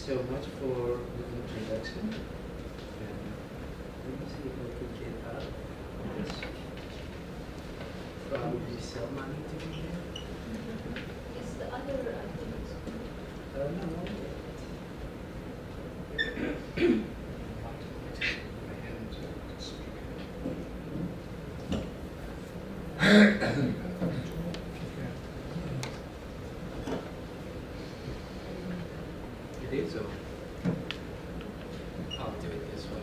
so much for the introduction. And let me see if I can get out of this. Probably someone need to be here. Is the other activities? No. It is, so I'll do it this way.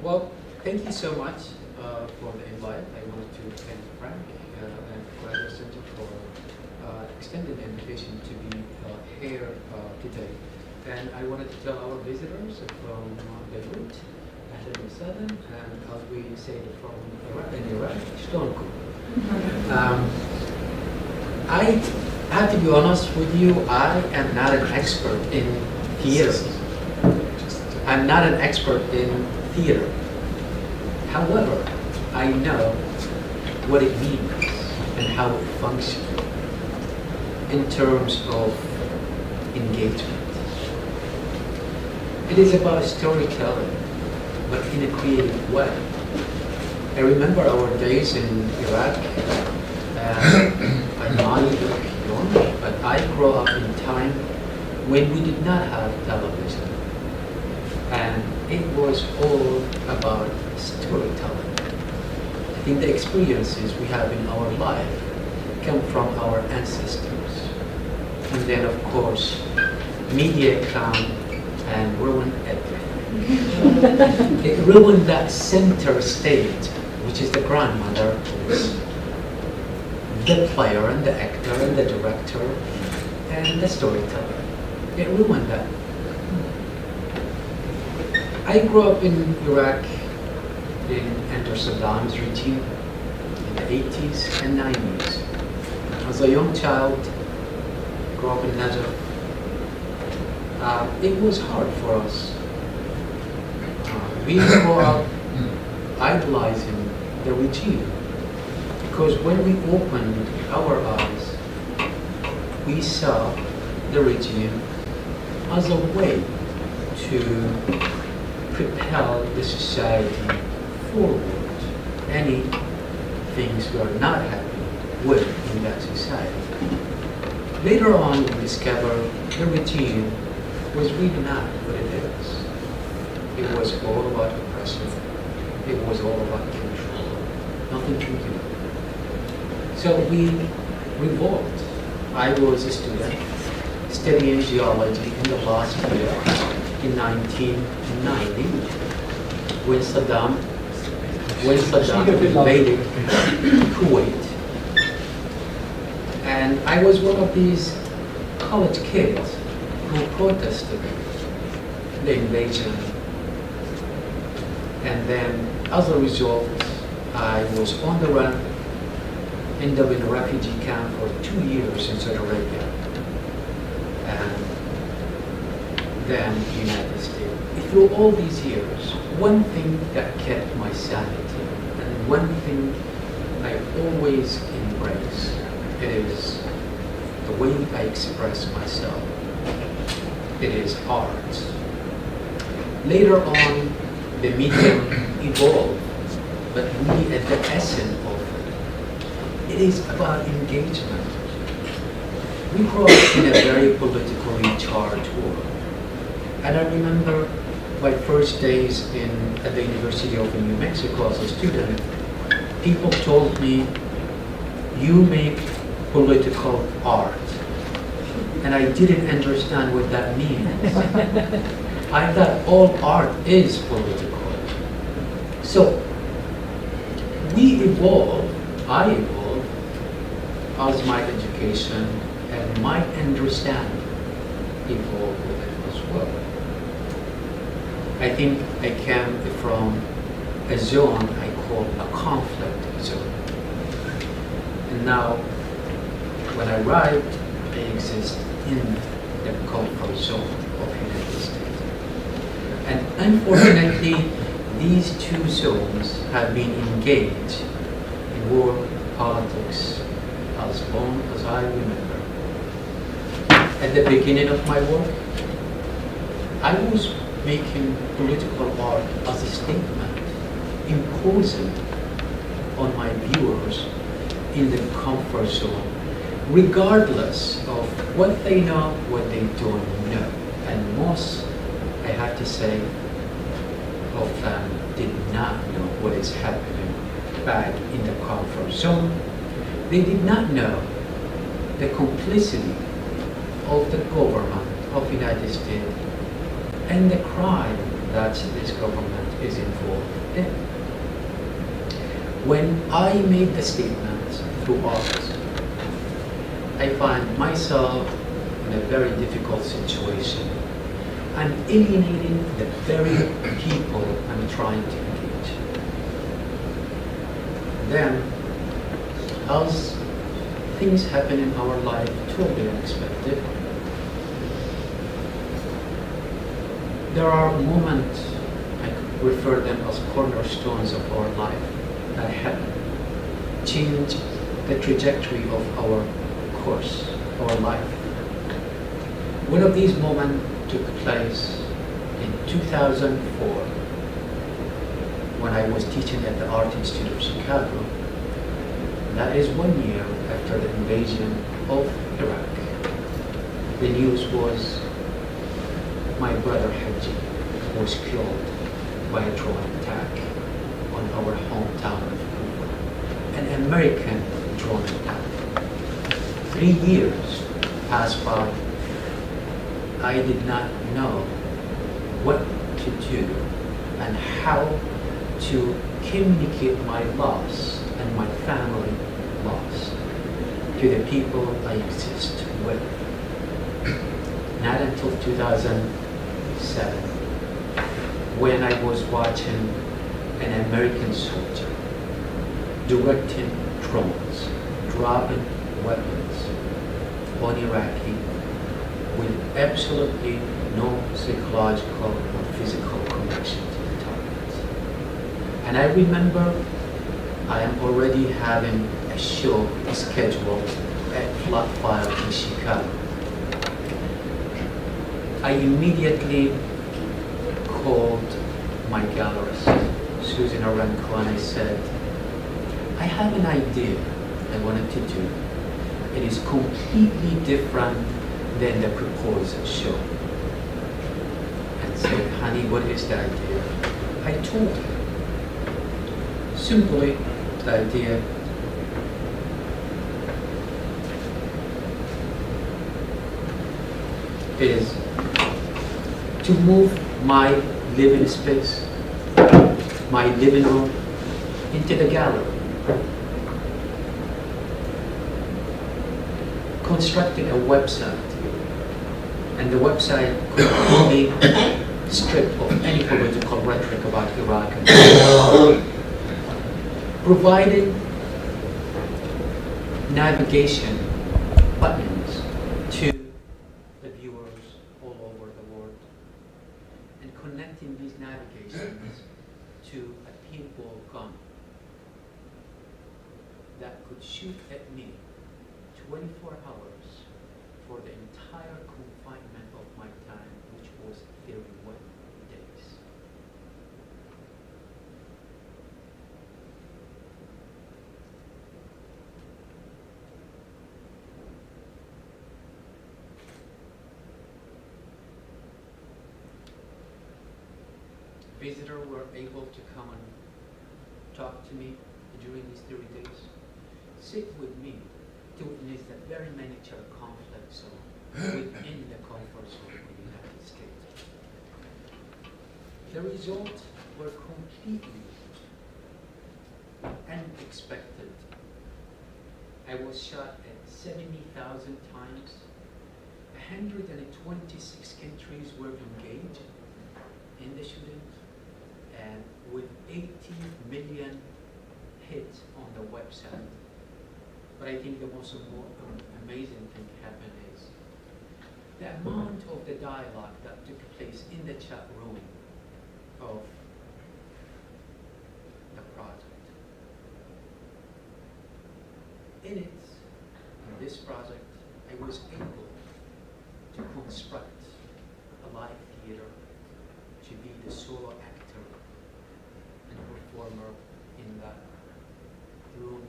Well, thank you so much for the invite. I wanted to thank Frank and Graduate Center for extended the invitation to be here today. And I wanted to tell our visitors from Beirut, Ahlan wa Sahlan, and as we say from Iraq, Shtonku. I have to be honest with you, I am not an expert in theater. I'm not an expert in theater. However, I know what it means and how it functions in terms of engagement. It is about storytelling, but in a creative way. I remember our days in Iraq, I might look young, but I grew up in a time when we did not have television. And it was all about storytelling. I think the experiences we have in our life come from our ancestors. And then, of course, media come and ruin everything. It ruined that center stage, which is the grandmother, who is the player and the actor and the director and the storyteller. It ruined that. I grew up in Iraq under Saddam's regime in the 80s and 90s. As a young child, grew up in Najaf. It was hard for us. We grew up idolizing the regime because when we opened our eyes, we saw the regime as a way to propel the society forward. Any things we are not happy with in that society. Later on, we discovered the regime was really not what it is. It was all about oppression. It was all about control. Nothing to do. So we revolted. I was a student studying geology in the last year in 1990 when Saddam invaded Kuwait. And I was one of these college kids who protested the invasion. And then, as a result, I was on the run, ended up in a refugee camp for 2 years in Saudi Arabia. And then the United States. Through all these years, one thing that kept my sanity, and one thing I always embrace, it is the way I express myself. It is art. Later on, the medium evolved, but we at the essence of it is about engagement. We grew up in a very politically charged world. And I remember my first days at the University of New Mexico as a student, people told me, you make political art. And I didn't understand what that means. I thought all art is political. So we evolve, I evolve, as my education and my understanding evolve with it as well. I think I came from a zone I call a conflict zone. And now, when I write, I exist in the comfort zone of the United States. And unfortunately, these two zones have been engaged in world politics as long as I remember. At the beginning of my work, I was making political art as a statement, imposing on my viewers in the comfort zone, regardless of what they know, what they don't know. And most, I have to say, of them did not know what is happening back in the comfort zone. They did not know the complicity of the government of the United States and the crime that this government is involved in. When I made the statement through art, I find myself in a very difficult situation. I'm alienating the very people I'm trying to engage. Then, as things happen in our life totally unexpected, there are moments, I could refer them as cornerstones of our life, that have changed the trajectory of our course, our life. One of these moments took place in 2004 when I was teaching at the Art Institute of Chicago. That is 1 year after the invasion of Iraq. The news was my brother Haji was killed by a drone attack on our hometown of Kufa, an American drone attack. 3 years passed by. I did not know what to do and how to communicate my loss and my family loss to the people I exist with. Not until 2007, when I was watching an American soldier directing drones, dropping weapons on Iraqi with absolutely no psychological or physical connection to the target. And I remember I am already having a show scheduled at Flat File in Chicago. I immediately called my gallerist, Susan Aranco, and I said, I have an idea I wanted to do. It is completely different than the proposed show. And said, honey, what is the idea? I told her. Simply, the idea is to move my living space, my living room, into the gallery. Constructing a website, and the website could be stripped of any political rhetoric about Iraq, and providing navigation buttons to the viewers all over the world, and connecting these navigations to a people gun that could shoot at me 24 hours for the entire confinement of my time, which was 31 days. Visitors were able to come and talk to me during these 30 days, sit with me to witness the very miniature conflict zone within the comfort zone of the United States. The results were completely unexpected. I was shot at 70,000 times. 126 countries were engaged in the shooting, and with 80 million hits on the website. But I think the most amazing thing happened is the amount of the dialogue that took place in the chat room of the project. In this project, I was able to construct a live theater to be the solo actor and performer in that room.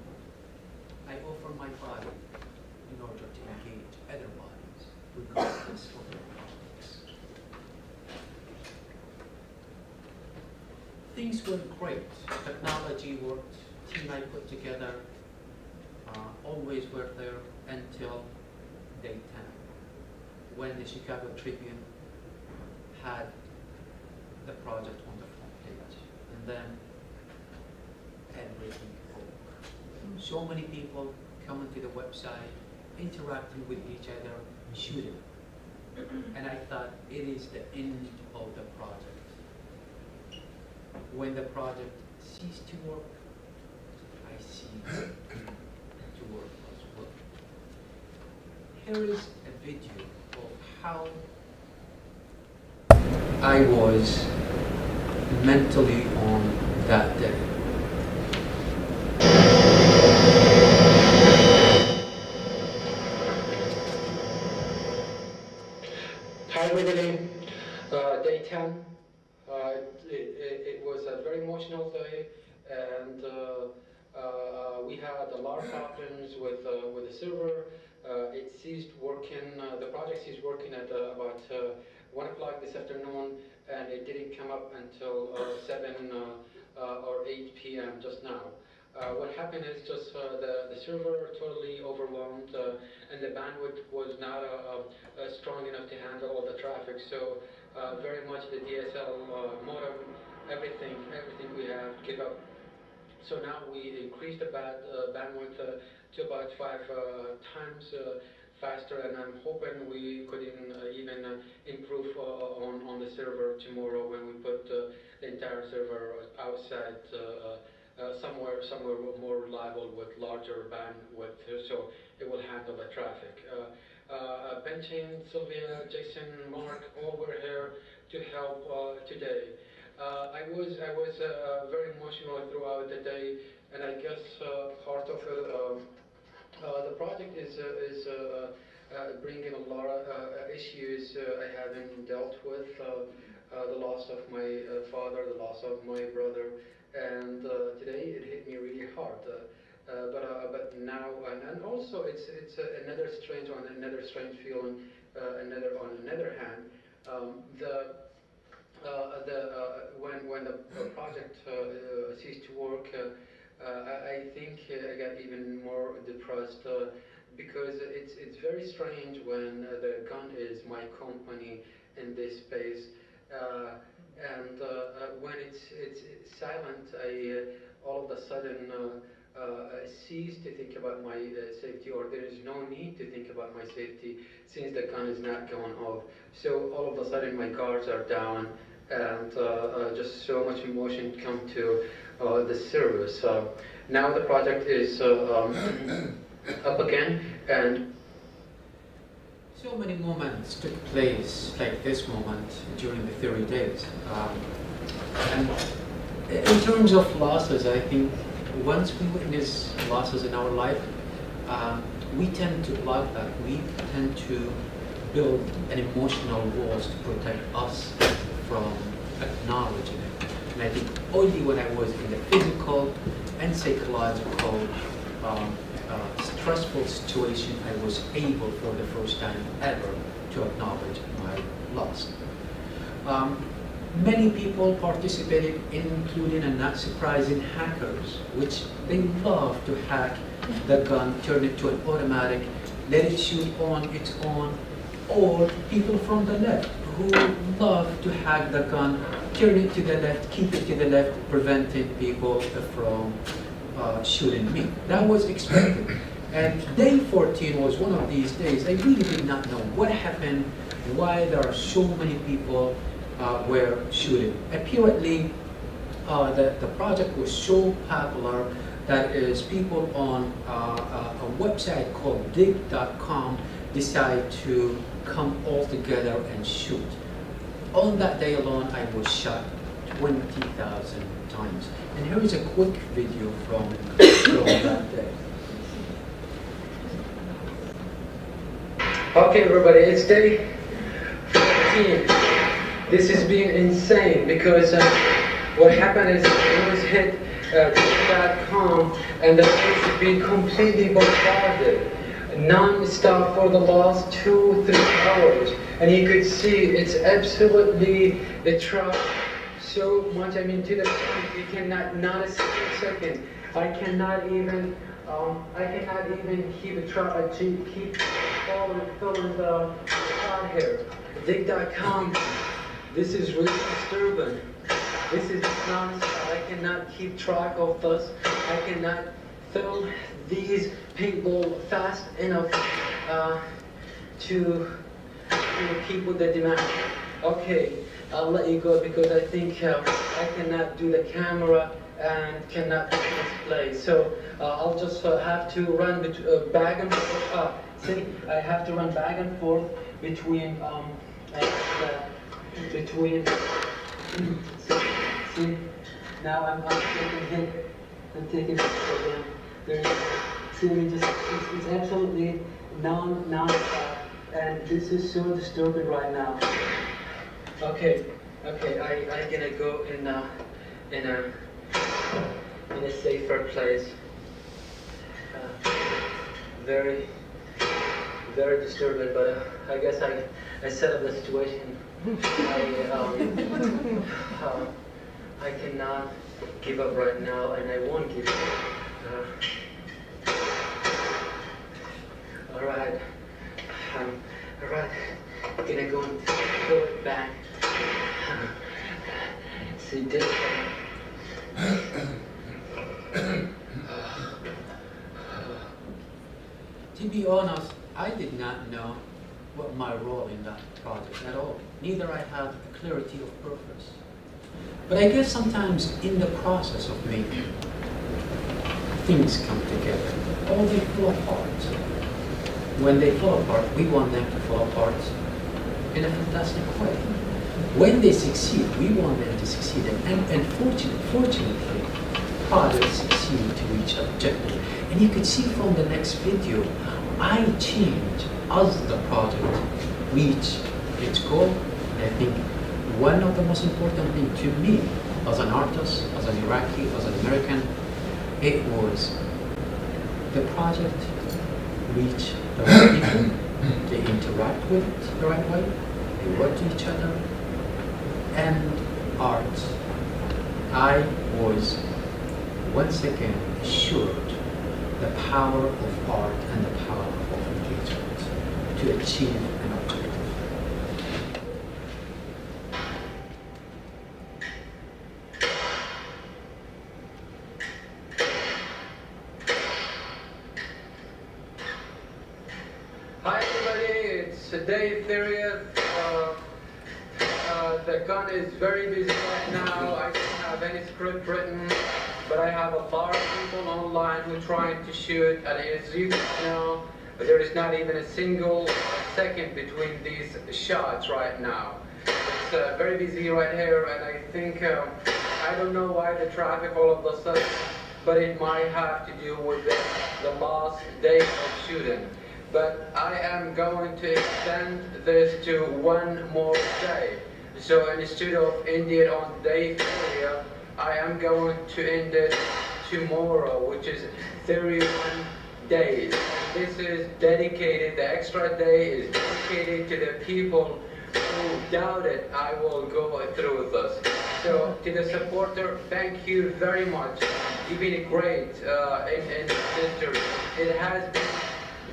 I offer my body in order to engage other bodies, regardless of their politics. Things went great. Technology worked. Team I put together always were there until day 10, when the Chicago Tribune had the project on the front page, and then everything broke. So many people coming to the website, interacting with each other, shooting. And I thought it is the end of the project. When the project ceased to work, I ceased to work as well. Here is a video of how I was mentally on that day. Hi, everybody. Day 10. It was a very emotional day, and we had a lot of problems with the server. It ceased working. The project ceased working at about 1 o'clock this afternoon, and it didn't come up until 7 or 8 p.m. just now. What happened is just the server totally overwhelmed, and the bandwidth was not strong enough to handle all the traffic. So very much the DSL modem, everything we have give up. So now we increased the bandwidth to about 5 times faster, and I'm hoping we could even improve on the server tomorrow when we put the entire server outside somewhere more reliable with larger bandwidth, so it will handle the traffic. Benjamin, Sylvia, Jason, Mark, all were here to help today. I was very emotional throughout the day, and I guess part of the project is bringing a lot of issues I haven't dealt with. The loss of my father, the loss of my brother, and today it hit me really hard. But now, and also it's another strange feeling. On another hand, when the project ceased to work, I think I got even more depressed because it's very strange when the gun is my company in this space, and when it's silent, I all of a sudden cease to think about my safety, or there is no need to think about my safety since the gun is not going off. So all of a sudden my guards are down, and just so much emotion come to the service. Now the project is up again, and so many moments took place, like this moment, during the 30 days. And in terms of losses, I think once we witness losses in our life, we tend to block that. We tend to build an emotional walls to protect us from acknowledging it. And I think only when I was in the physical and psychological stressful situation, I was able for the first time ever to acknowledge my loss. Many people participated, including, and not surprising, hackers, which they love to hack the gun, turn it to an automatic, let it shoot on its own, or people from the left who love to hack the gun, turn it to the left, keep it to the left, preventing people from shooting me. That was expected. And day 14 was one of these days. I really did not know what happened, why there are so many people were shooting. Apparently, the project was so popular that is people on a website called dig.com decide to come all together and shoot. On that day alone, I was shot 20,000 times. And here is a quick video from that day. Okay, everybody, it's day team. This is being insane because what happened is it was hit .com and the page has been completely bombarded non-stop for the last 2-3 hours, and you could see it's absolutely the truck so much. I mean, to the point you cannot, not a single second. I cannot even keep a truck. Keep filling the car here. Dig.com. This is really disturbing. This is non-stop. I cannot keep track of this. I cannot fill these people fast enough to keep with the demand. Okay, I'll let you go because I think I cannot do the camera and cannot display. So I'll just have to run back and forth. See, I have to run back and forth between See, now I'm taking hit. I'm taking this program. See, I mean, it's absolutely non-stop, and this is so disturbing right now. Okay, I gonna go in a safer place. Very disturbing, but I guess I set up the situation. I cannot give up right now, and I won't give up. All right, gonna go and throw it back. See this. To be honest, I did not know what my role in that project at all. Neither I had a clarity of purpose. But I guess sometimes in the process of making, things come together, or they fall apart. When they fall apart, we want them to fall apart in a fantastic way. When they succeed, we want them to succeed. And fortunately, projects succeed to reach objective. And you can see from the next video, I change as the project reach its goal. And I think one of the most important things to me, as an artist, as an Iraqi, as an American, it was the project reach the right people, they interact with it the right way, they work to each other, and art. I was once again assured the power of art and the power of engagement to achieve an objective. Hi everybody, it's day 30th. The gun is very busy right now. I don't have any script written, but I have a lot of people online who are trying to shoot, and as you can know, there is not even a single second between these shots right now. It's very busy right here, and I think, I don't know why the traffic all of a sudden, but it might have to do with the last day of shooting. But I am going to extend this to one more day. So instead of ending it on day 30, I am going to end it tomorrow, which is 31 days. And this is dedicated, the extra day is dedicated to the people who doubted I will go through this. So to the supporter, thank you very much. You've been great in history. It has been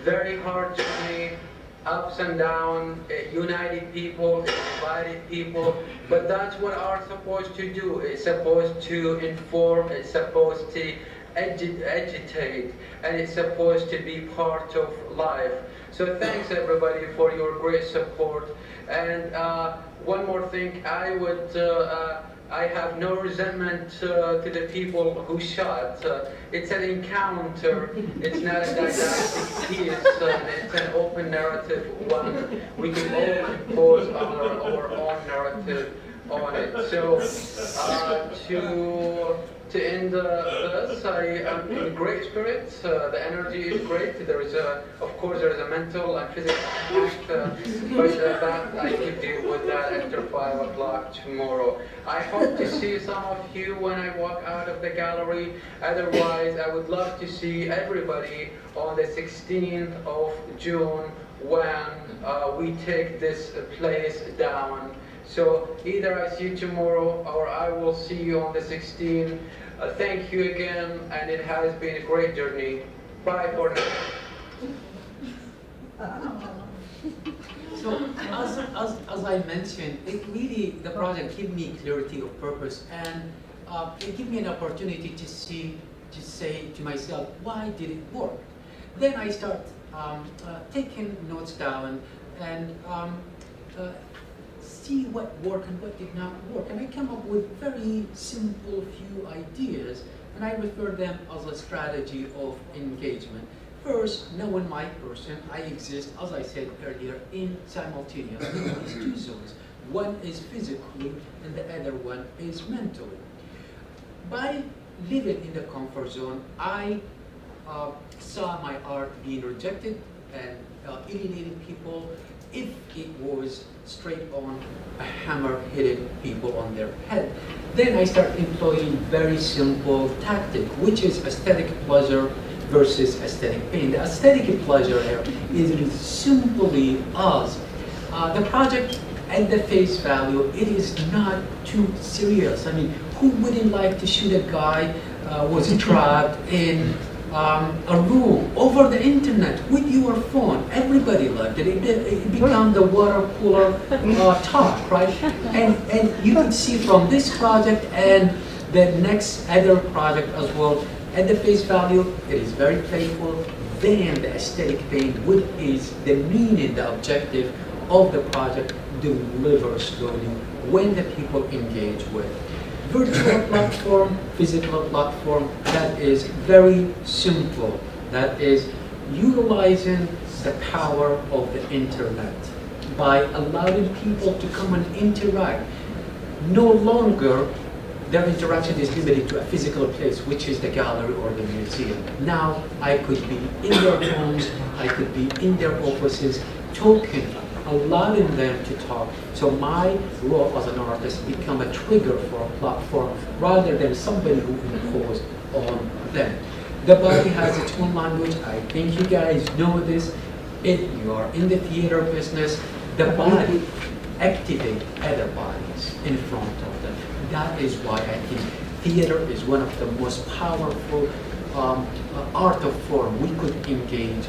very hard journey, ups and downs, united people, divided people, but that's what art's supposed to do. It's supposed to inform, it's supposed to agitate, and it's supposed to be part of life. So thanks everybody for your great support. And one more thing, I have no resentment to the people who shot. It's an encounter. It's not a didactic piece. It's an open narrative one. We can all compose our own narrative on it. So to end this. I am in great spirits. The energy is great. There is of course, there is a mental and physical impact, but that I can deal with that after 5 o'clock tomorrow. I hope to see some of you when I walk out of the gallery. Otherwise, I would love to see everybody on the 16th of June when we take this place down. So either I see you tomorrow or I will see you on the 16th. Thank you again, and it has been a great journey. Bye for now. So as I mentioned, it really, the project gave me clarity of purpose, and it gave me an opportunity to say to myself, why did it work? Then I start taking notes down and see what worked and what did not work. And I come up with very simple few ideas, and I refer them as a strategy of engagement. First, knowing my person, I exist, as I said earlier, in simultaneously these two zones. One is physically, and the other one is mentally. By living in the comfort zone, I saw my art being rejected and alienating people if it was straight on a hammer hitting people on their head. Then I start employing very simple tactic, which is aesthetic pleasure versus aesthetic pain. The aesthetic pleasure here is simply as the project at the face value, it is not too serious. I mean, who wouldn't like to shoot a guy was trapped in a room over the internet with your phone? Everybody loved it. It became the water cooler talk, right? And you can see from this project and the next other project as well, at the face value, it is very playful. Then the aesthetic pain, which is the meaning, the objective of the project, delivers slowly when the people engage with. Virtual platform, physical platform, that is very simple. That is utilizing the power of the internet by allowing people to come and interact. No longer their interaction is limited to a physical place, which is the gallery or the museum. Now I could be in their homes, I could be in their offices, talking, allowing them to talk. So my role as an artist become a trigger for a platform rather than somebody who imposed on them. The body has its own language. I think you guys know this. If you are in the theater business, the body activates other bodies in front of them. That is why I think theater is one of the most powerful art of form we could engage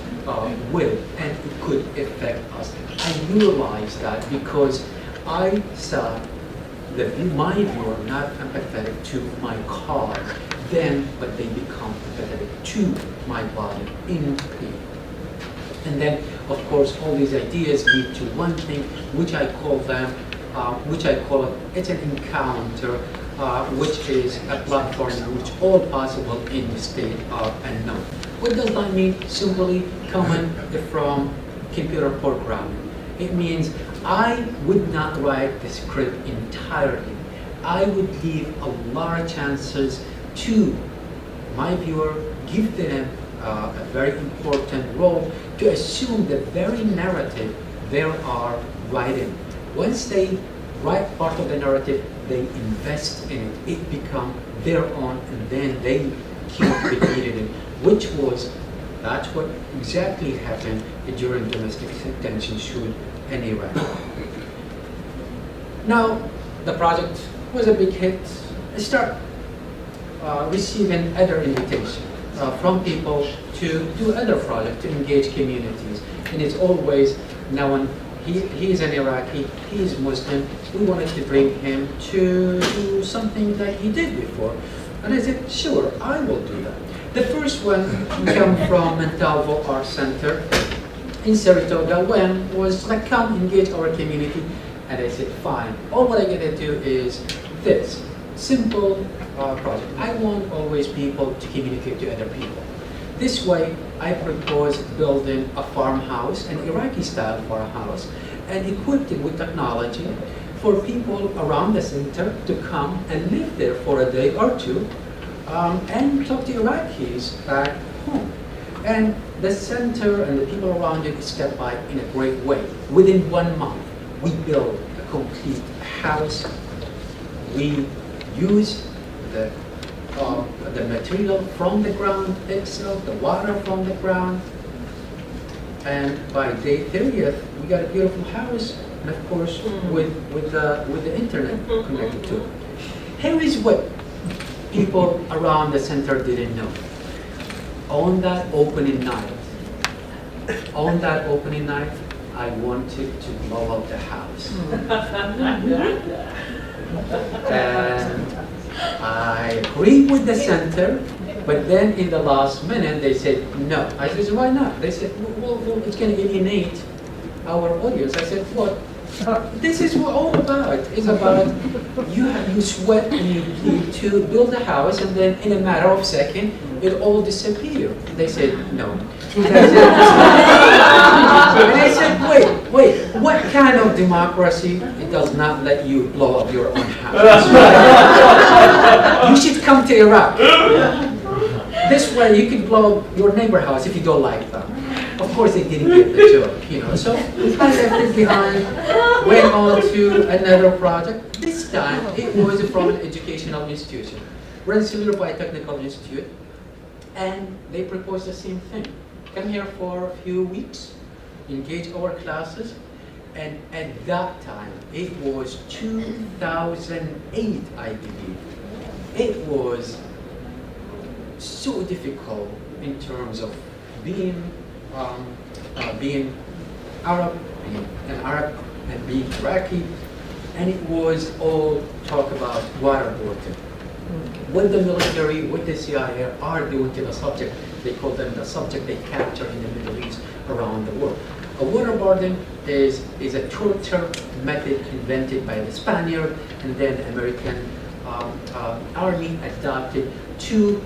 with, and it could affect us. I realized that because I saw my viewer not empathetic to my cause, then but they become empathetic to my body in pain. And then, of course, all these ideas lead to one thing, which I call it's an encounter, which is a platform in which all possible in the state of unknown. What does that mean? Simply coming from computer programming. It means I would not write the script entirely. I would leave a lot of chances to my viewer, give them a very important role to assume the very narrative they are writing. Once they write part of the narrative, they invest in it. It becomes their own, and then they keep repeating it, that's what exactly happened during domestic detention shoot in Iraq. Now, the project was a big hit. I start receiving other invitations from people to do other projects, to engage communities. And it's always known, he's an Iraqi, he's Muslim, we wanted to bring him to do something that he did before. And I said, sure, I will do that. The first one came from Montalvo Art Center in Saratoga, when was like, come engage our community. And I said, fine, all what I gotta do is this, simple project. I want always people to communicate to other people. This way, I propose building a farmhouse, an Iraqi-style farmhouse, and equipped it with technology for people around the center to come and live there for a day or two, and talk to Iraqis back home. And the center and the people around it stepped by in a great way. Within 1 month, we built a complete house. We used the material from the ground itself, the water from the ground. And by day 30th, we got a beautiful house, and of course, with the internet connected to it. Here is what people around the center didn't know. On that opening night, I wanted to blow up the house. And I agreed with the center, but then in the last minute they said no. I said, why not? They said, well it's going to alienate our audience. I said, what? This is what all about. It's about you sweat and you bleed to build a house, and then in a matter of seconds, it all disappears. They said no. And I said, wait, what kind of democracy? It does not let you blow up your own house. You should come to Iraq. This way you can blow up your neighbor house if you don't like them. Of course they didn't get the joke, So I left it behind, went on to another project. This time it was from an educational institution, Rensselaer Biotechnical Institute, and they proposed the same thing. Come here for a few weeks, engage our classes, and at that time, it was 2008, I believe. It was so difficult in terms of being Arab, being an Arab, and being Iraqi, and it was all talk about waterboarding. What the military, what the CIA are doing to the subject, they call them the subject they capture in the Middle East around the world. A waterboarding is a torture method invented by the Spaniard, and then the American army adopted to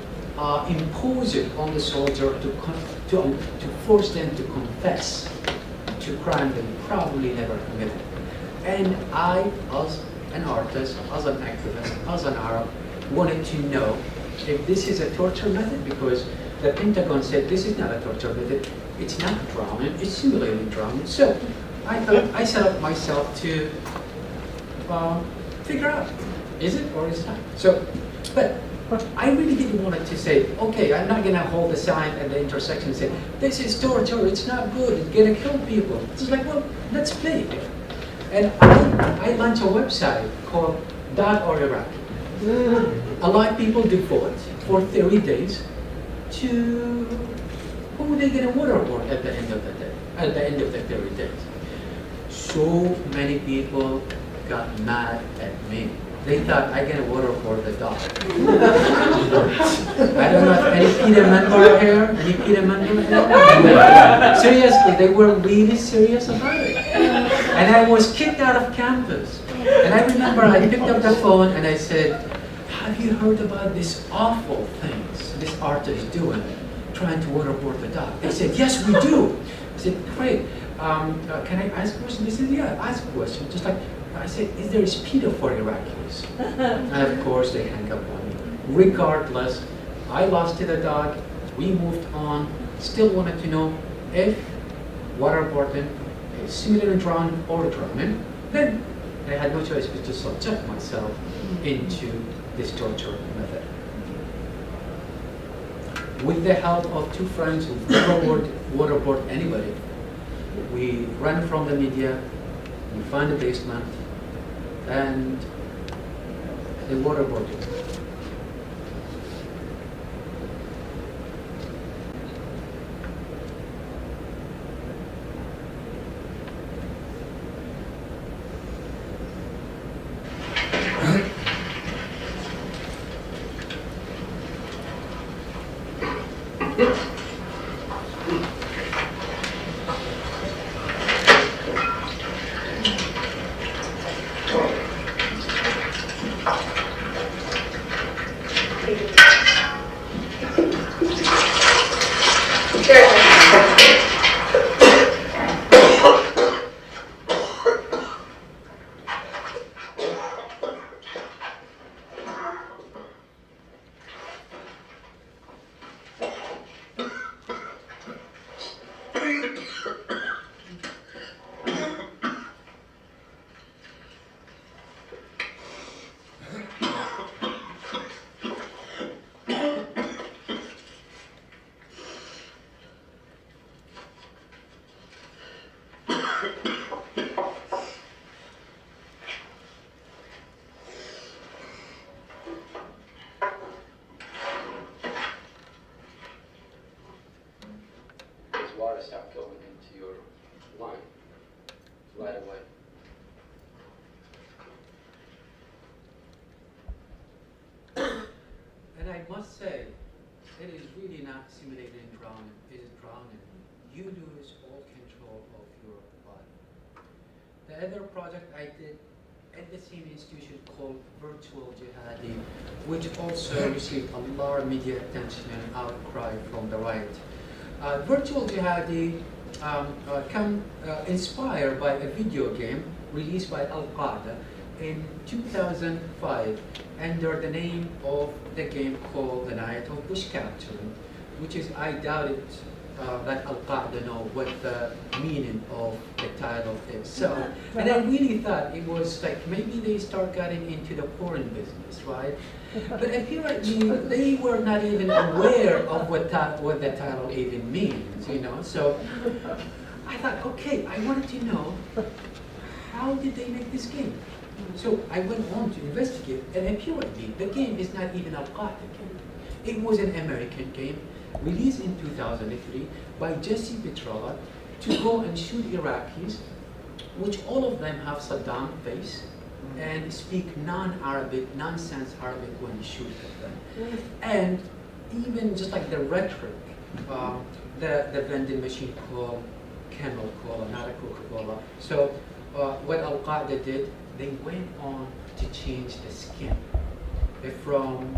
impose it on the soldier to force them to confess to crime they probably never committed. And I, as an artist, as an activist, as an Arab, wanted to know if this is a torture method, because the Pentagon said this is not a torture method, it's not drowning, it's simulating drowning. So I thought I set up myself to figure out, is it or is it not? So, but I really didn't want to say, okay, I'm not going to hold a sign at the intersection and say, this is torture, it's not good, it's going to kill people. It's like, well, let's play it. And I launched a website called .org. A lot of people devote for 30 days to who they going to waterboard at the end of the day, at the end of the 30 days. So many people got mad at me. They thought I'm going to waterboard the dog. I don't know if any PETA member here, any PETA member here? Seriously, they were really serious about it. And I was kicked out of campus. And I remember I picked up the phone and I said, have you heard about this awful things this artist is doing, trying to waterboard the dog? They said, yes, we do. I said, great. Can I ask a question? They said, yeah, ask a question. Just like, I said, is there a PETA for Iraqis? And of course, they hang up on me. Regardless, I lost to the dog. We moved on. Still wanted to know if waterboarding is similar to drowning or drowning. Then I had no choice but to subject myself into this torture method. With the help of two friends who've never waterboarded anybody, we ran from the media, we found a basement, and they waterboarded. Water start going into your line right away. And I must say, it is really not simulating drowning. It is drowning. You lose all control of your body. The other project I did at the same institution called Virtual Jihadi, which also received a lot of media attention and outcry from the right. Virtual Jihadi inspired by a video game released by Al-Qaeda in 2005 under the name of the game called the Night of Bush Capturing, which is, I doubt it, that Al-Qaeda know what the meaning of the title is. So, and I really thought it was like maybe they start getting into the porn business, right? But apparently they were not even aware of what the title even means, you know. So I thought, okay, I wanted to know how did they make this game. So I went on to investigate, and apparently the game is not even Al-Qaeda game. It was an American game released in 2003 by Jesse Petrola to go and shoot Iraqis, which all of them have Saddam face and speak non-Arabic, nonsense Arabic when you shoot at them. And even just like the rhetoric, the vending machine called Camel Cola, not a Coca-Cola. So what Al-Qaeda did, they went on to change the skin from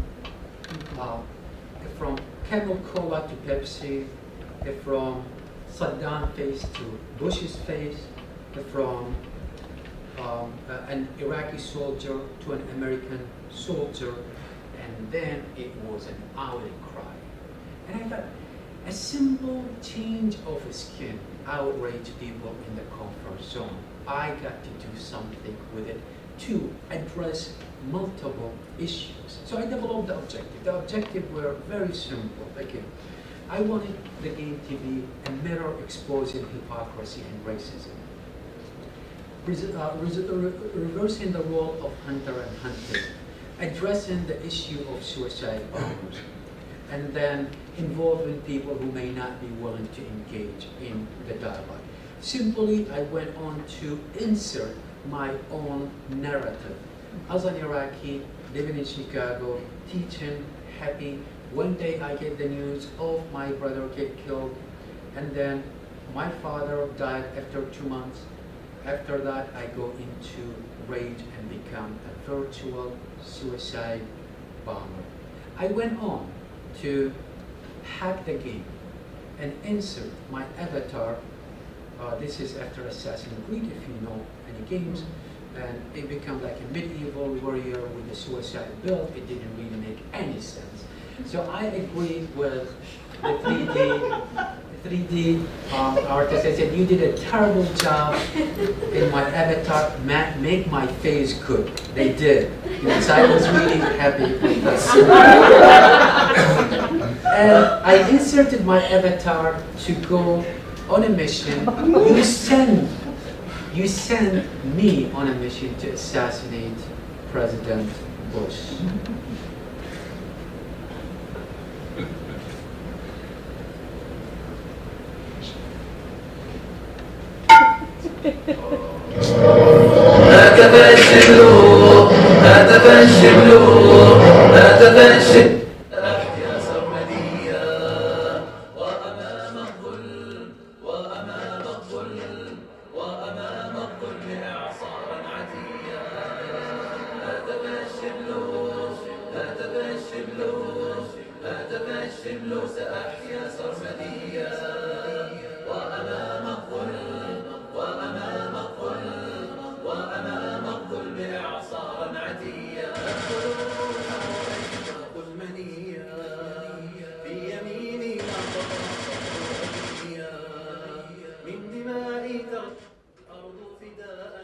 Camel Cola to Pepsi, from Saddam face to Bush's face, from an Iraqi soldier to an American soldier, and then it was an outcry. And I thought, a simple change of skin outraged people in the comfort zone. I got to do something with it to address multiple issues. So I developed the objective. The objective were very simple. Again, I wanted the game to be a mirror exposing hypocrisy and racism, reversing the role of hunter and hunted, addressing the issue of suicide bombers, and then involving people who may not be willing to engage in the dialogue. Simply, I went on to insert my own narrative. As an Iraqi, living in Chicago, teaching, happy, one day I get the news of my brother get killed, and then my father died after 2 months. After that, I go into rage and become a virtual suicide bomber. I went on to hack the game and insert my avatar. This is after Assassin's Creed, if you know any games, and it became like a medieval warrior with a suicide build. It didn't really make any sense. So I agreed with the 3D artist. I said, you did a terrible job in my avatar, make my face good. They did. So I was really happy with this. And I inserted my avatar to go on a mission. You send me on a mission to assassinate President Bush. هتف الشبل هتف الشبل هتف الشبل أحيا سرمديا وأمام الظلم وأمام الظلم وأمام الظلم إعصارا عتيا هتف الشبل هتف الشبل هتف الشبل سأحيا سرمديا وأمام الظلم وأمام الظلم وأمام الظلم إعصارا عتيا أشتاق المنيا في يميني أنظر من دمائي ترجع الأرض فداء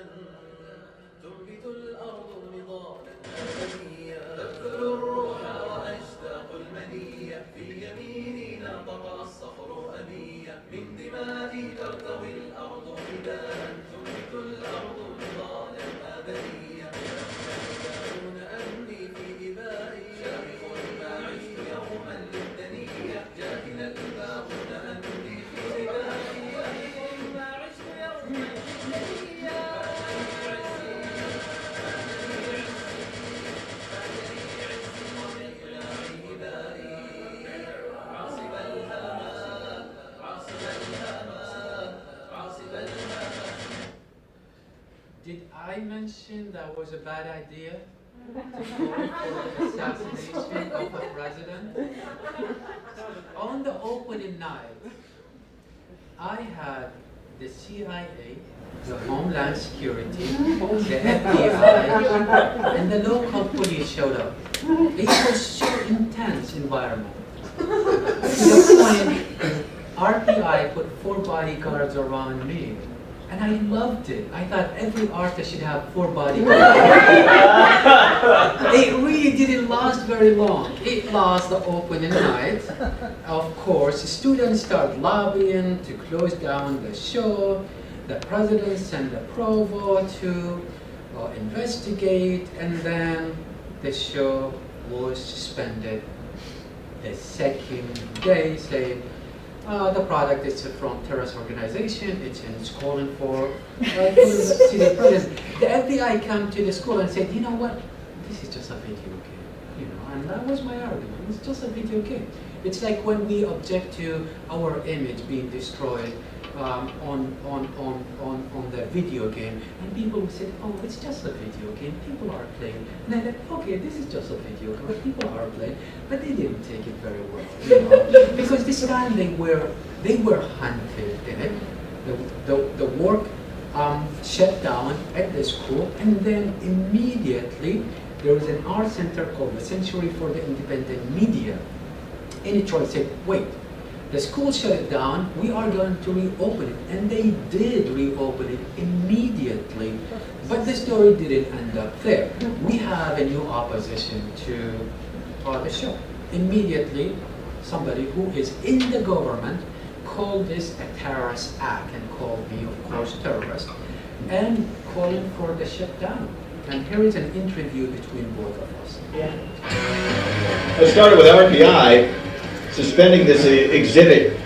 تنبت الأرض نضالا أبديا أبذل الروح وأشتاق المنية في يميني ناطق الصخر أبيا من دمائي ترتوي الأرض فداء Did I mention that was a bad idea? To call for the assassination of a president? On the opening night, I had the CIA, the Homeland Security, the FBI, and the local police showed up. It was so intense environment. To the point, RPI put 4 bodyguards around me. And I loved it. I thought every artist should have 4 bodyguards. It really didn't last very long. It lost the opening night. Of course, students started lobbying to close down the show. The president sent the provost to investigate, and then the show was suspended the second day, saying, the product is from terrorist organization. It's calling for the president. The FBI came to the school and said, you know what? This is just a video game. You know, and that was my argument. It's just a video game. It's like when we object to our image being destroyed on the video game, and people said, oh, it's just a video game. People are playing. And I said, okay, this is just a video game. People are playing, but they didn't take it very well, you know, because this time they were hunted in it. The work shut down at the school, and then immediately there was an art center called the Century for the Independent Media, and it tried to say, wait. The school shut it down, we are going to reopen it. And they did reopen it immediately. But the story didn't end up there. We have a new opposition to the show. Immediately, somebody who is in the government called this a terrorist act and called me, of course, terrorist, and calling for the shutdown. And here is an interview between both of us. Yeah. I started with RPI. Suspending this exhibit,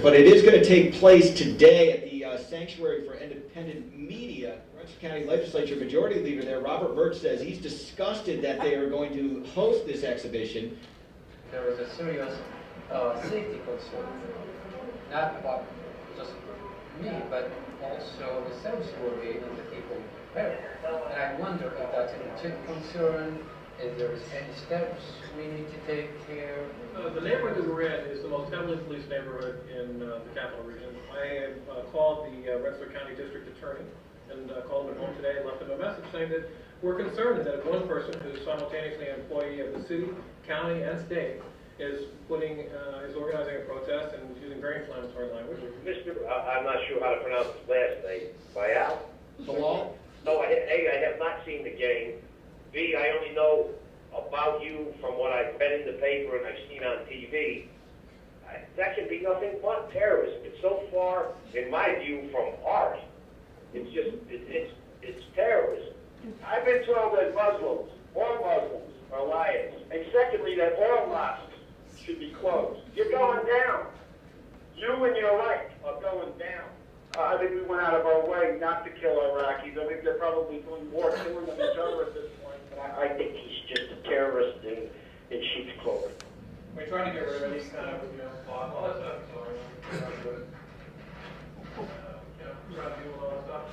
but it is going to take place today at the Sanctuary for Independent Media. Rochester County Legislature Majority Leader there, Robert Birch, says he's disgusted that they are going to host this exhibition. There is a serious safety concern, not about just me, but also the sanctuary and the people there. And I wonder if that's a legit concern. If there is any steps we need to take here. The neighborhood that we're in is the most heavily policed neighborhood in the capital region. I have called the Rensselaer County District Attorney and called him at home today and left him a message saying that we're concerned that if one person who is simultaneously an employee of the city, county, and state is organizing a protest and using very inflammatory language. Mr. I'm not sure how to pronounce his last name. Bilal? Bilal? No, A, I have not seen the game. B, I only know about you from what I've read in the paper and I've seen on TV. That can be nothing but terrorism. It's so far, in my view, from art. It's just, it's terrorism. I've been told that all Muslims are liars. And secondly, that all mosques should be closed. You're going down. You and your right are going down. I think we went out of our way not to kill Iraqis. I think they're probably doing more killing than each other at this point. I think he's just a terrorist in sheep's clothing. We're trying to get rid of these kind of, all that stuff. Trying to deal with all that stuff.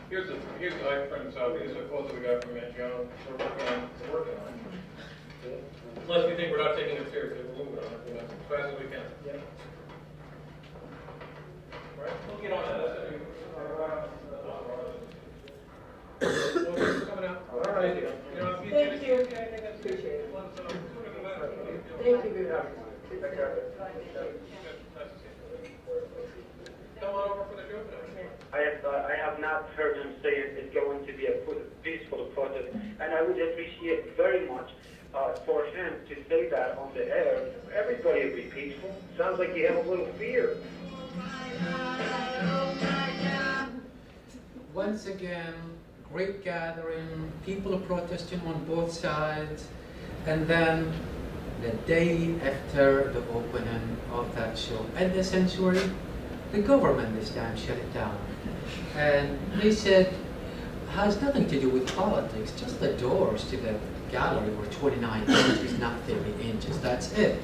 Here's the hype from South. These are quotes that we got from Matt Jones. We're working on it. Unless we think we're not taking it seriously, we'll move on it, as fast as we can. Yeah. Right? We'll get on that. Coming out. All right. Thank you. Appreciate it. Thank you very much. Come on over for the show today. I have not heard him say it's going to be a peaceful protest, and I would appreciate very much for him to say that on the air. Everybody will be peaceful. Sounds like you have a little fear. Once again, great gathering, people protesting on both sides, and then the day after the opening of that show at the Sanctuary, the government this time shut it down. And they said, has nothing to do with politics, just the doors to the gallery were 29 inches, not 30 inches. That's it.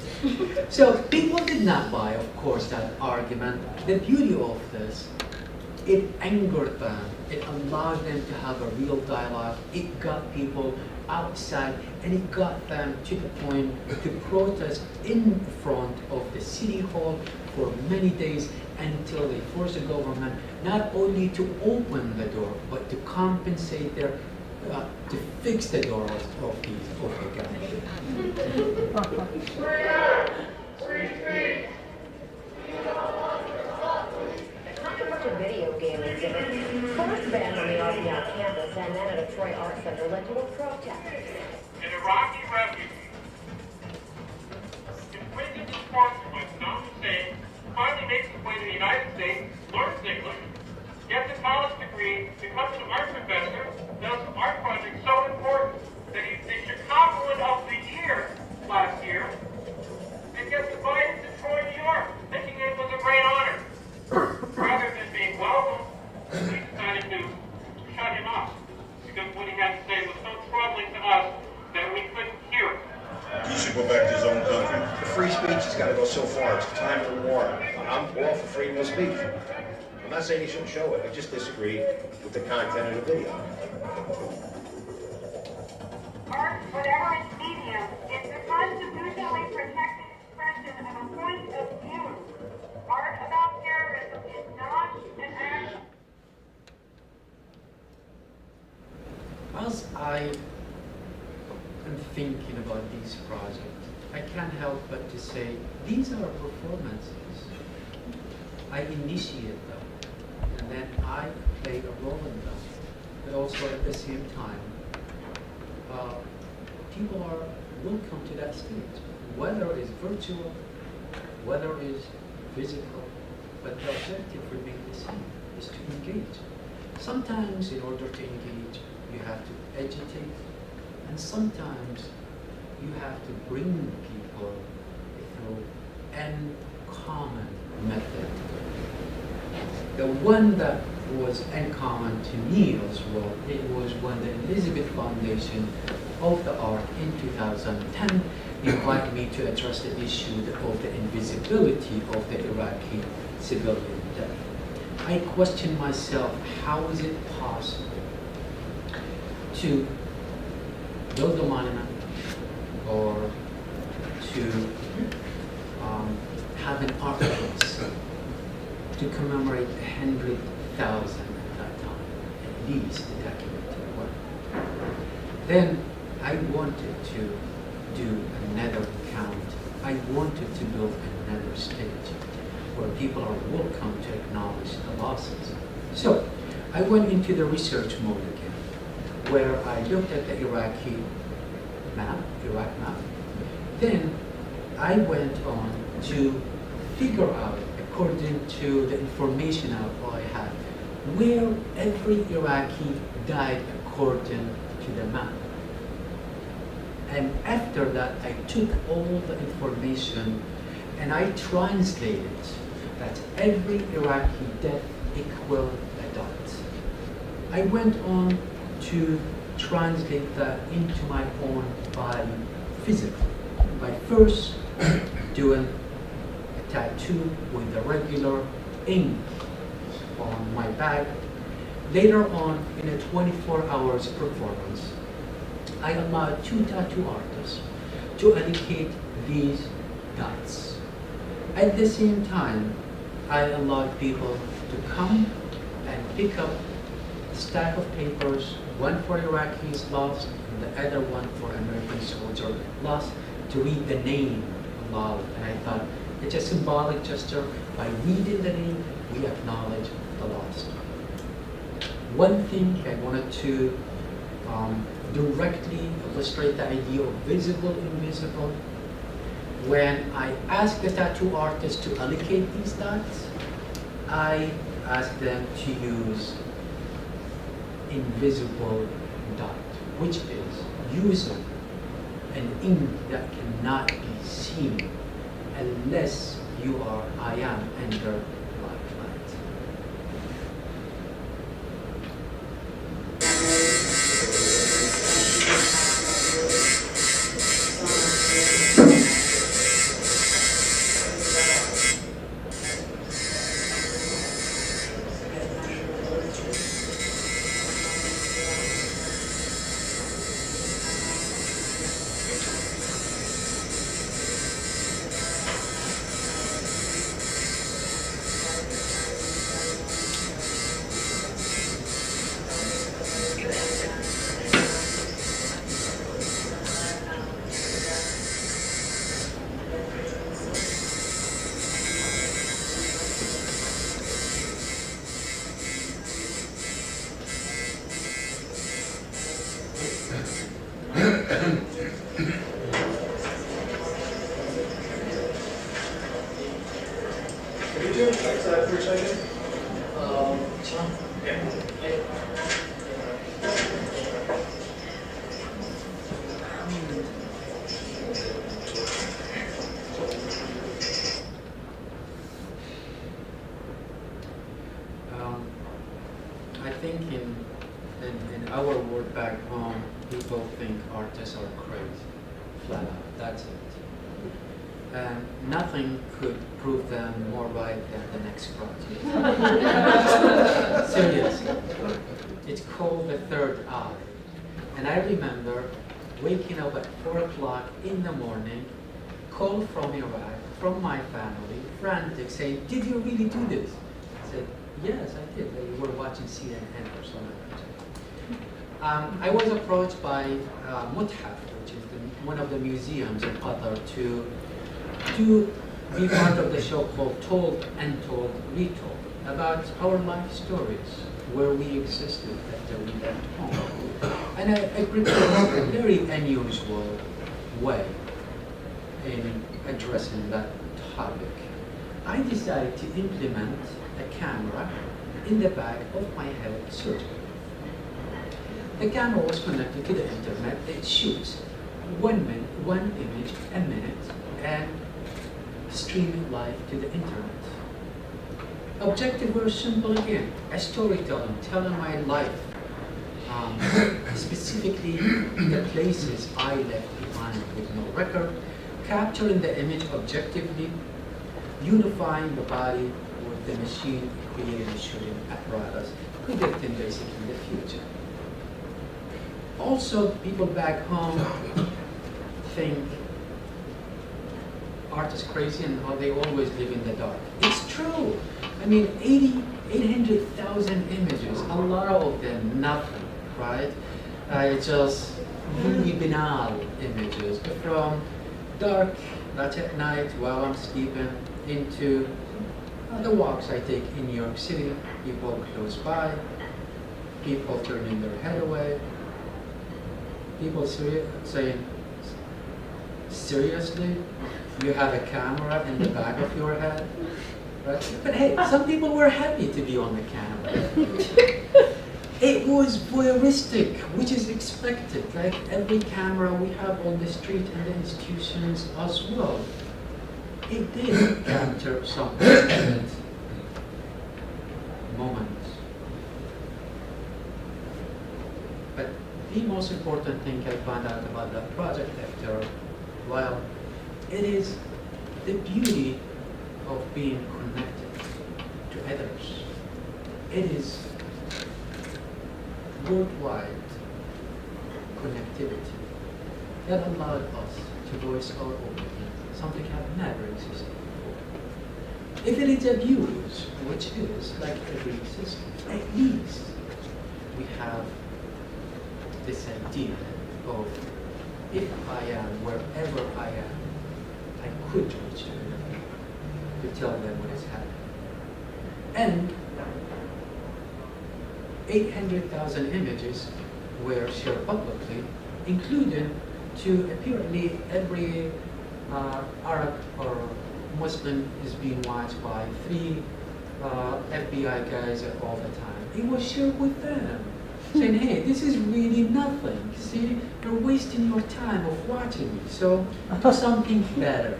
So people did not buy, of course, that argument. The beauty of this, it angered them. It allowed them to have a real dialogue. It got people outside, and it got them to the point to protest in front of the city hall for many days until they forced the government not only to open the door, but to compensate their, to fix the doors of the gallery. Controversial video game exhibit, first banned on the RPI campus and then at a Troy Art Center, led to a protest. An Iraqi refugee, imprisoned in Portugal by Saddam Hussein, finally makes his way to the United States, learns English, gets a college degree, becomes an art professor, does an art project so important that he's the Chicagoan of the Year last year, and gets invited to Troy, New York, thinking it was a great honor. Rather than being welcomed, we decided to shut him up, because what he had to say was so troubling to us that we couldn't hear it. He should go back to his own country. Free speech has got to go so far. It's time for war. I'm all for freedom of speech. I'm not saying he shouldn't show it. I just disagree with the content of the video. Art, whatever its medium, is the constitutionally protected expression of a point of view. Art about terrorism is not an act. As I am thinking about these projects, I can't help but to say these are performances. I initiate them, and then I play a role in them. But also at the same time, people are welcome to that stage, whether it's virtual, whether it's physical, but the objective remains the same, is to engage. Sometimes in order to engage, you have to agitate, and sometimes you have to bring people through an common method. The one that was uncommon to me as well, it was when the Invisibility Foundation of the Art in 2010 invited me to address the issue of the invisibility of the Iraqi civilian death. I questioned myself, how is it possible to build a monument or to have an art piece to commemorate 100,000 at that time, at least the documented one. Then I wanted to do another count. I wanted to build another stage where people are welcome to acknowledge the losses. So I went into the research mode again, where I looked at the Iraq map. Then I went on to figure out, according to the information I had, where every Iraqi died according to the map. And after that, I took all the information and I translated that every Iraqi death equal a dot. I went on to translate that into my own body physically by first doing a tattoo with the regular ink on my back. Later on, in a 24 hours performance, I allowed 2 tattoo artists to allocate these dots. At the same time, I allowed people to come and pick up a stack of papers, one for Iraqis lost, and the other one for American soldier lost, to read the name aloud. And I thought, it's a symbolic gesture. By reading the name, we acknowledge the lost. One thing I wanted to directly illustrate the idea of visible, invisible. When I asked the tattoo artist to allocate these dots, I asked them to use invisible dot, which is using an ink that cannot be seen unless you are, I am, under black light. for a second? John? I think in our world back home, people think artists are crazy, flat out, that's it. And nothing could prove them more right than the next project. Seriously. It's called The Third Eye. And I remember waking up at 4 o'clock in the morning, call from Iraq, from my family, frantic, saying, "Did you really do this?" I said, "Yes, I did. They were watching CNN or something." I was approached by Muthaf, which is one of the museums in Qatar, to be part of the show called Told, Untold, Retold, about our life stories, where we existed after we left home. And I prepared a very unusual way in addressing that topic. I decided to implement a camera in the back of my head surgically. The camera was connected to the internet. It shoots one image a minute and stream it live to the internet. Objective was simple again, a storytelling, telling my life, specifically the places I left behind with no record, capturing the image objectively, unifying the body with the machine creating a shooting apparatus, predicting basically the future. Also, people back home think art is crazy and how they always live in the dark. It's true. I mean, 800,000 images, a lot of them nothing, right? Just really banal images from dark, that's at night while I'm sleeping, into the walks I take in New York City, people close by, people turning their head away, people saying, "Seriously? You have a camera in the back of your head?" Right? But hey, some people were happy to be on the camera. It was voyeuristic, which is expected, like every camera we have on the street and the institutions as well. It did capture some intimate moments. But the most important thing I found out about that project after, well, it is the beauty of being connected to others. It is worldwide connectivity that allowed us to voice our opinion, something that never existed before. If it is abused, which is like every system, at least we have this idea of if I am wherever I am, I could reach them to tell them what is happening. And 800,000 images were shared publicly, including to apparently every Arab or Muslim is being watched by 3 FBI guys all the time. It was shared with them, saying, "Hey, this is really nothing. See, you're wasting your time of watching me, so do something better."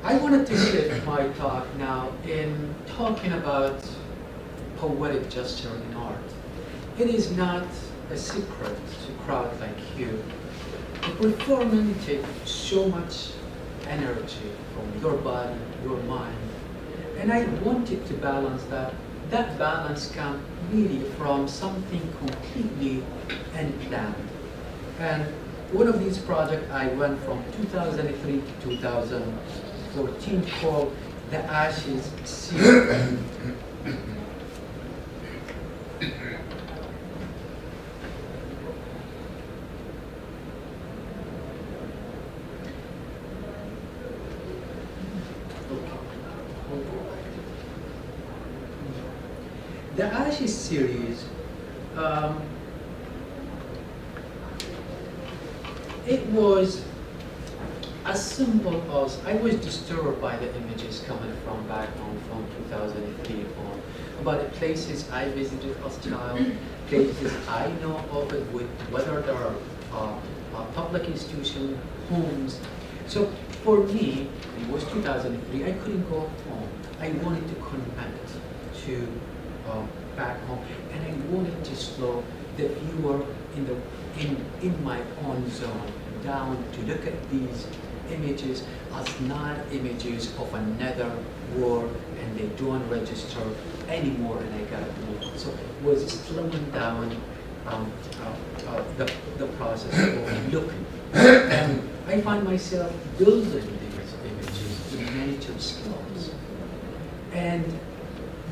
I wanted to shift my talk now in talking about poetic gesture in art. It is not a secret to crowd like you. The performance takes so much energy from your body, your mind, and I wanted to balance that. That balance comes really from something completely unplanned. And one of these projects I went from 2003 to 2014 called The Ashes Series. The Ashes series, it was as simple as I was disturbed by the images coming from back home from 2003 on, about the places I visited as a child, places I know of it with, whether there are public institutions, homes. So for me, it was 2003, I couldn't go home. I wanted to connect to back home, and I wanted to slow the viewer in my own zone down to look at these images as not images of another war, and they don't register anymore, and I got to move on. So it was slowing down the process of looking. And I find myself building these images in miniature scales, and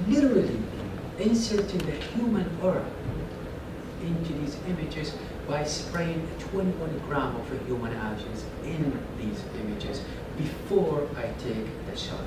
literally inserting the human aura into these images by spraying 21 grams of human ashes in these images before I take the shot.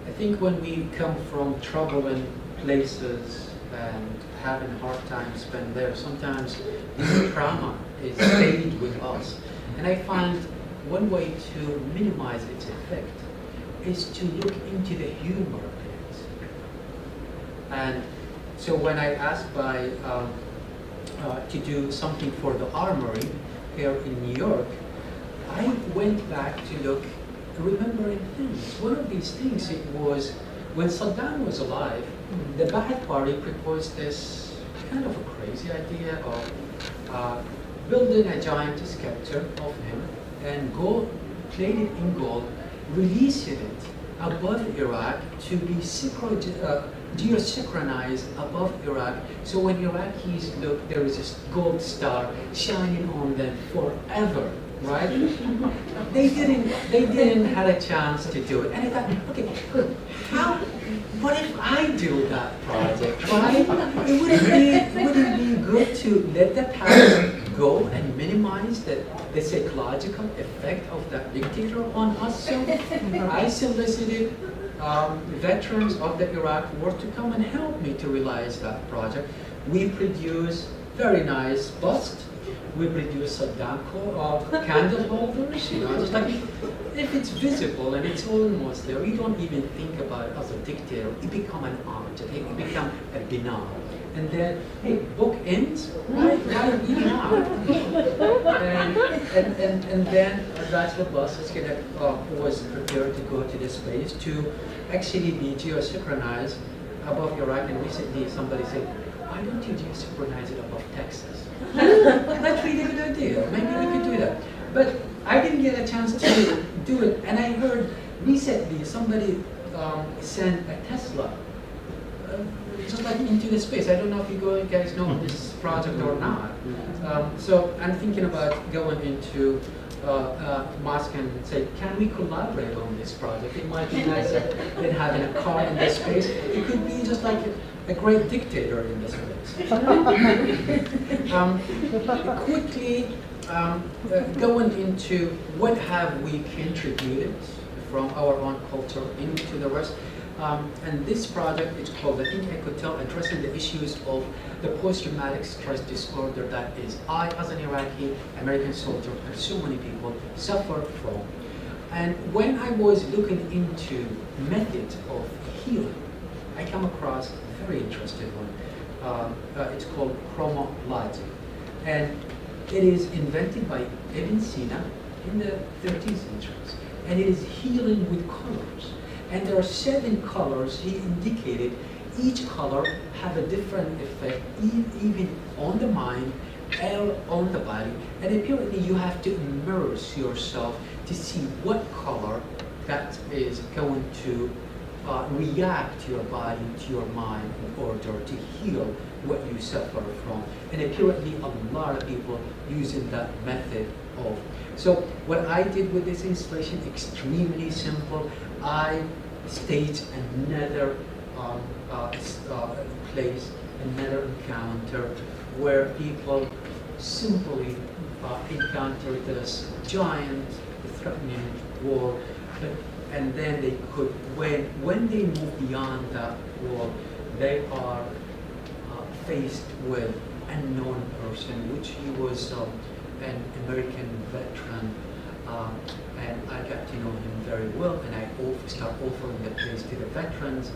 I think when we come from troubling places and having a hard time spent there, sometimes this trauma is stayed with us. And I find one way to minimize its effect is to look into the humor in it. And so when I asked to do something for the Armory here in New York, I went back to look, remembering things. One of these things, it was when Saddam was alive, the Ba'ath Party proposed this kind of a crazy idea of building a giant sculpture of him and plated in gold, releasing it above Iraq to be geosynchronized above Iraq. So when Iraqis look, there is this gold star shining on them forever. Right? They didn't have a chance to do it. And I thought, okay, what if I do that project, right? Wouldn't it be good to let the past go and minimize the psychological effect of that dictator on us? So I solicited veterans of the Iraq War to come and help me to realize that project. We produced very nice busts. We produce Saddam candle holders, just like if it's visible and it's almost there, we don't even think about it as a dictator. It become an object, it become a banal. And then, hey, book ends, right in now. And then that's what bus was prepared to go to this space to actually be geosynchronized above Iraq. And recently somebody said, why don't you geosynchronize it above Texas? That's really a good idea. Maybe we could do that. But I didn't get a chance to do it. And I heard recently somebody sent a Tesla just like into the space. I don't know if you guys know this project or not. So I'm thinking about going into Moscow and say, can we collaborate on this project? It might be nicer than having a car in this space. It could be just like a great dictator in this space. Quickly going into what have we contributed from our own culture into the West. And this project is called the Think I Could Tell, addressing the issues of the post-traumatic stress disorder that is I, as an Iraqi-American soldier, and so many people suffer from. And when I was looking into methods of healing, I come across a very interesting one. It's called chromology. And it is invented by Ibn Sina in the 13th century. And it is healing with colors. And there are 7 colors he indicated. Each color have a different effect, even on the mind and on the body. And apparently you have to immerse yourself to see what color that is going to react to your body, to your mind, in order to heal what you suffer from. And apparently a lot of people using that method of. So what I did with this installation, extremely simple. I stage another place, another encounter where people simply encounter this giant threatening wall, and then they could, when they move beyond that wall, they are faced with unknown person, which he was an American veteran, and I got to know him very well, and I start offering the place to the veterans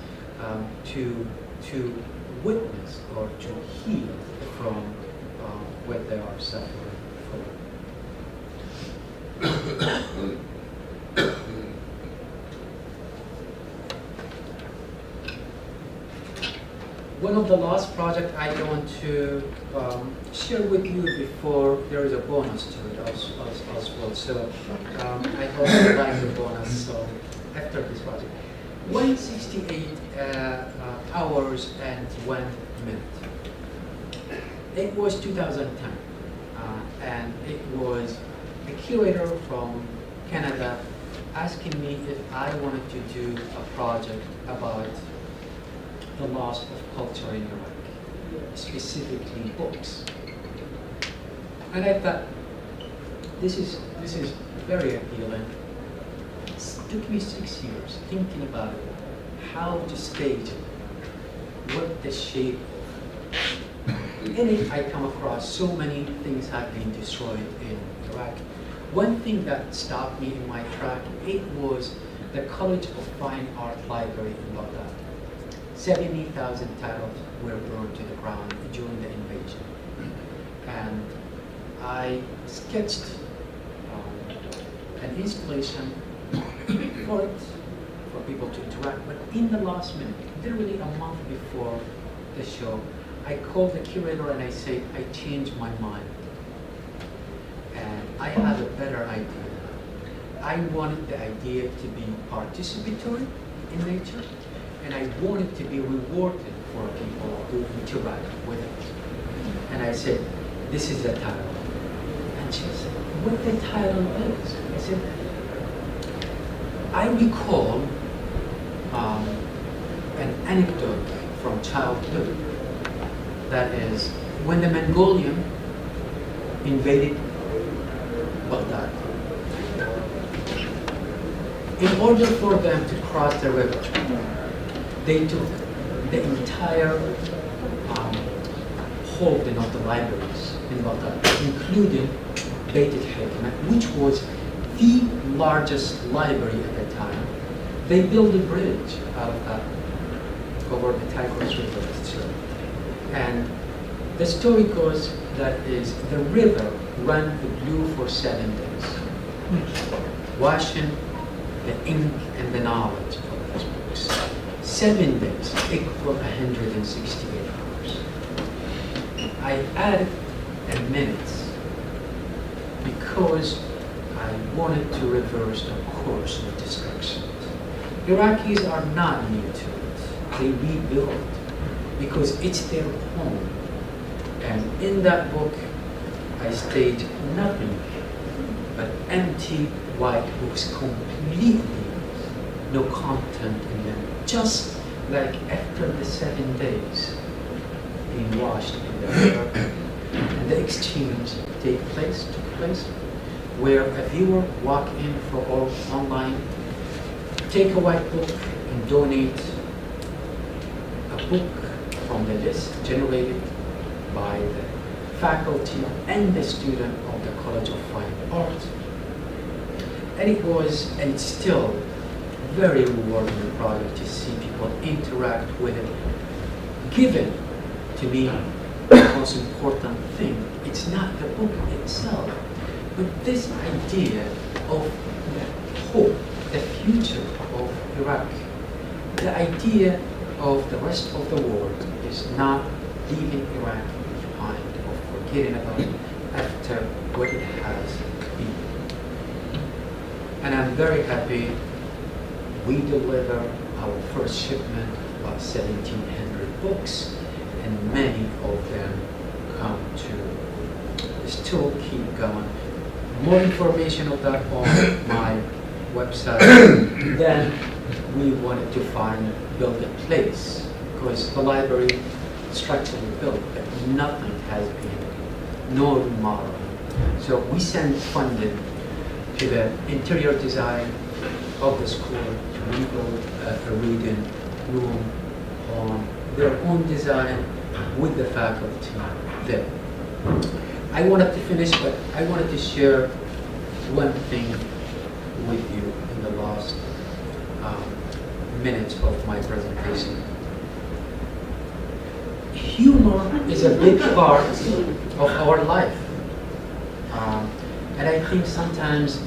to witness or to heal from what they are suffering from. One of the last projects I want to share with you before there is a bonus to it as well. So I hope you like the bonus. So after this project, 168 hours and 1 minute. It was 2010, and it was a curator from Canada asking me if I wanted to do a project about the loss of culture in Iraq, specifically books. And I thought, this is very appealing. It took me 6 years thinking about it, how to stage it, what the shape of. In it, I come across so many things have been destroyed in Iraq. One thing that stopped me in my track, it was the College of Fine Art Library in Baghdad. 70,000 titles were burned to the ground during the invasion. And I sketched an installation for it, for people to interact. But in the last minute, literally a month before the show, I called the curator and I said, I changed my mind. And I have a better idea. I wanted the idea to be participatory in nature, and I wanted to be rewarded for people who interact with it. And I said, this is the title. And she said, what the title is? I said, I recall an anecdote from childhood. That is, when the Mongolian invaded Baghdad, in order for them to cross the river, they took the entire holding of the libraries in Baghdad, including Beit al-Hikmah, which was the largest library at the time. They built a bridge out of that over the Tigris River. And the story goes that is the river ran blue for 7 days, washing the ink and the knowledge of those books. 7 days equal 168 hours. I added a minute because I wanted to reverse the course of destruction. Iraqis are not new to it. They rebuild because it's their home. And in that book, I staged nothing but empty white books, completely no content in them. Just like after the 7 days being washed in the river, and the exchange took place, where a viewer walk in for or online, take a white book and donate a book from the list generated by the faculty and the student of the College of Fine Art. And it was, and it's still, very rewarding project to see people interact with it. Given to me, the most important thing, it's not the book itself, but this idea of the hope, the future of Iraq, the idea of the rest of the world is not leaving Iraq behind or forgetting about it after what it has been. And I'm very happy we deliver our first shipment of 1,700 books, and many of them come to still keep going. More information of that on my website. Then we wanted to build a place, because the library structurally built, but nothing has been, no remodeling. So we sent funding to the interior design of the school to rebuild a reading room on their own design with the faculty there. I wanted to finish, but I wanted to share one thing with you in the last minutes of my presentation. Humor is a big part of our life. And I think sometimes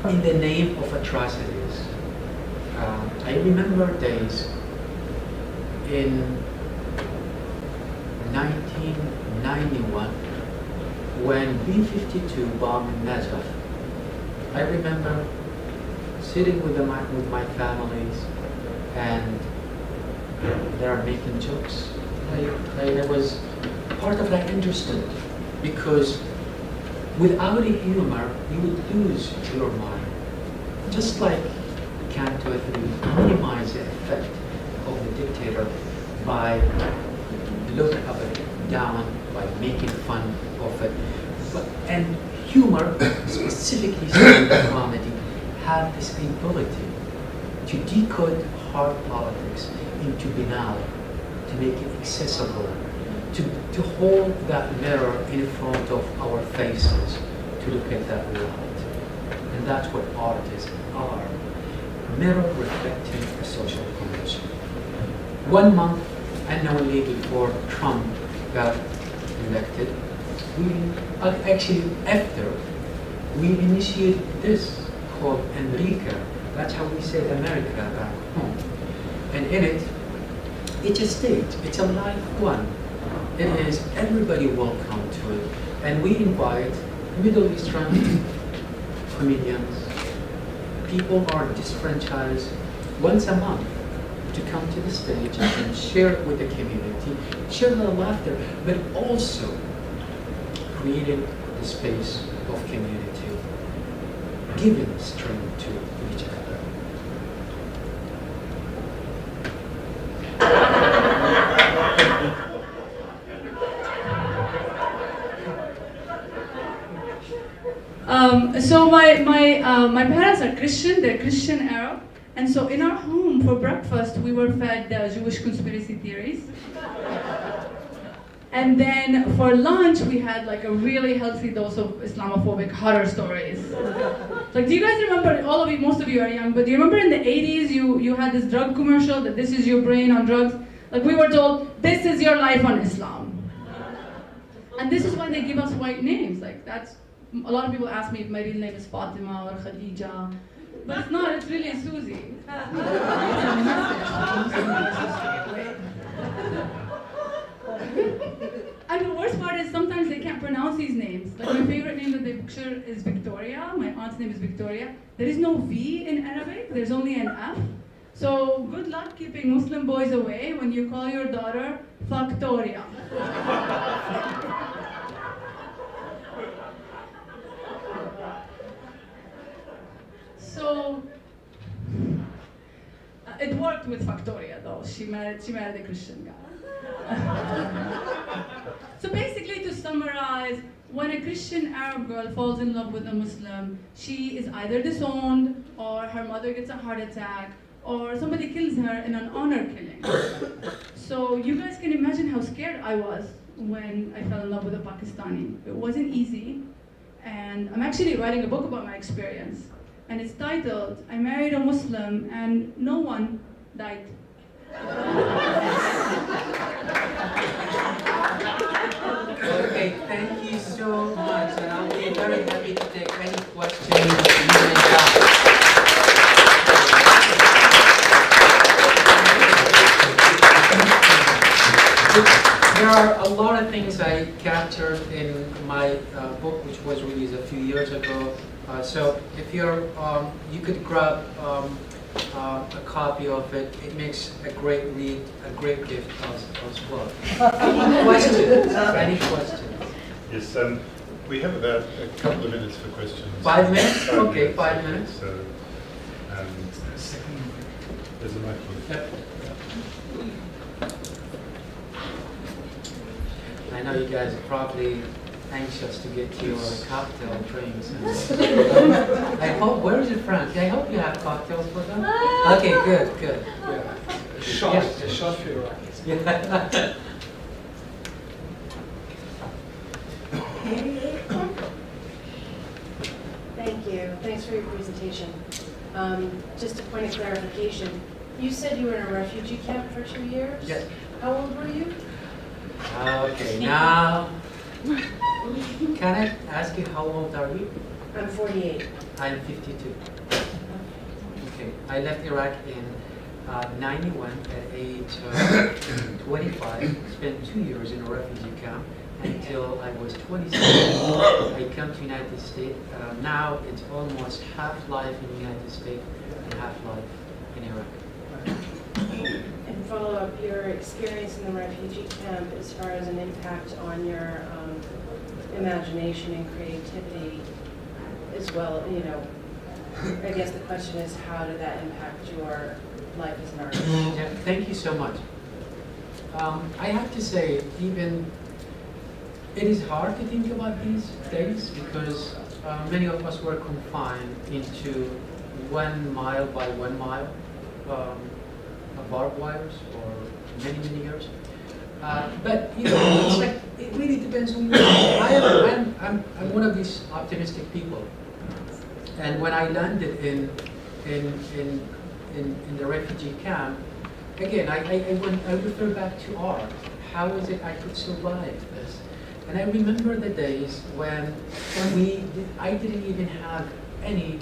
in the name of atrocities, I remember days in 1991 when B-52 bombed Najaf. I remember sitting with my families, and they are making jokes. I was part of that understood, because without a humor, you would lose your mind. Just like Canto 3 minimize the effect of the dictator by looking up and down, by making fun of it. And humor, specifically stand-up comedy, have this ability to decode hard politics into banal, to make it accessible, to hold that mirror in front of our faces, to look at that world. And that's what artists are, mirror reflecting a social condition. 1 month unknowingly before Trump got elected, after we initiated this called Enrica. That's how we say America back home. And in it, it's a stage, it's a live one. It is everybody welcome to it. And we invite Middle Eastern comedians, people are disfranchised once a month to come to the stage and share it with the community, share the laughter, but also creating the space of community, giving strength to each other. So my parents are Christian, they're Christian Arab, and so in our home for breakfast we were fed Jewish conspiracy theories. And then for lunch we had like a really healthy dose of Islamophobic horror stories. Like, do you guys remember, all of you, most of you are young, but do you remember in the 80s you had this drug commercial that this is your brain on drugs? Like, we were told, this is your life on Islam. And this is why they give us white names. Like, that's, a lot of people ask me if my real name is Fatima or Khadija, but it's not, it's really Susie. And the worst part is sometimes they can't pronounce these names. Like, my favorite name that they picture is Victoria. My aunt's name is Victoria. There is no V in Arabic, there's only an F. So good luck keeping Muslim boys away when you call your daughter Factoria. So it worked with Factoria though. She married a Christian guy. So basically, to summarize, when a Christian Arab girl falls in love with a Muslim, she is either disowned, or her mother gets a heart attack, or somebody kills her in an honor killing. So you guys can imagine how scared I was when I fell in love with a Pakistani. It wasn't easy, and I'm actually writing a book about my experience, and it's titled, I Married a Muslim and No One Died. Okay, thank you so much, and I'll be very happy to take any questions you may have. There are a lot of things I captured in my book, which was released a few years ago. So if you're, you could grab a copy of it. It makes a great read, a great gift as well. Any questions? Any questions? Yes, we have about a couple of minutes for questions. 5 minutes? Okay, 5 minutes. So, There's a microphone. I know you guys are probably anxious to get to your cocktail drinks. I hope, where is your friends? I hope you have cocktails for them. Okay, good, good. Shot, a shot for your Iraqis. Yeah. Thank you. Thanks for your presentation. Just a point of clarification. You said you were in a refugee camp for 2 years? Yes. How old were you? Okay, now, can I ask you how old are you? I'm 48. I'm 52. Okay, I left Iraq in 91 at age 25, spent 2 years in a refugee camp until I was 27. I came to the United States. Now it's almost half life in the United States and half life in Iraq. And follow up, your experience in the refugee camp as far as an impact on your imagination and creativity as well, you know, I guess the question is, how did that impact your life as an artist? Yeah, thank you so much. I have to say, even it is hard to think about these days because many of us were confined into 1 mile by 1 mile barbed wires for many, many years. But you know, it's like it really depends on you. I'm one of these optimistic people, and when I landed in the refugee camp, again, I refer back to art. How is it I could survive this? And I remember the days when I didn't even have any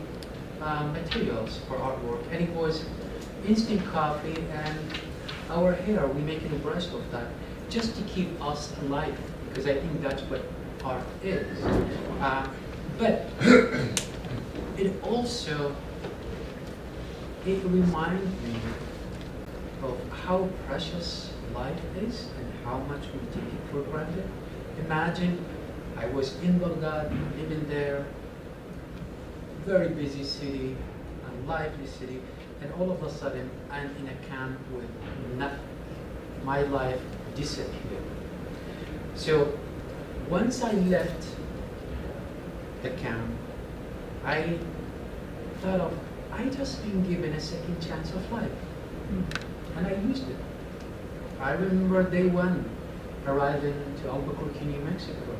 materials for artwork, and it was instant coffee and our hair. We make a brush of that just to keep us alive, because I think that's what art is. But it also reminds me of how precious life is and how much we take it for granted. Imagine I was in Baghdad, living there, very busy city, a lively city, and all of a sudden I'm in a camp with nothing. My life disappeared. So once I left the camp, I thought of, I just been given a second chance of life. And I used it. I remember day one, arriving to Albuquerque, New Mexico.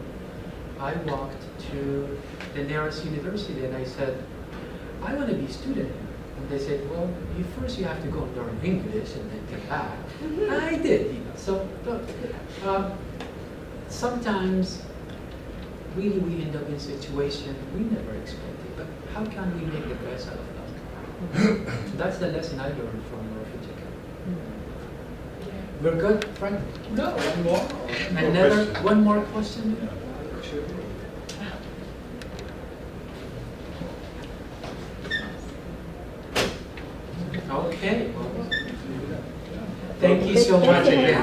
I walked to the nearest university and I said, I want to be a student here. And they said, well, first you have to go and learn English and then come back. And I did, you know. So sometimes really we end up in situations we never expected. But how can we make the best out of that? That's the lesson I learned from refugee camp. We're good, Frank? No, one more. One more question? Okay. Thank you so much again.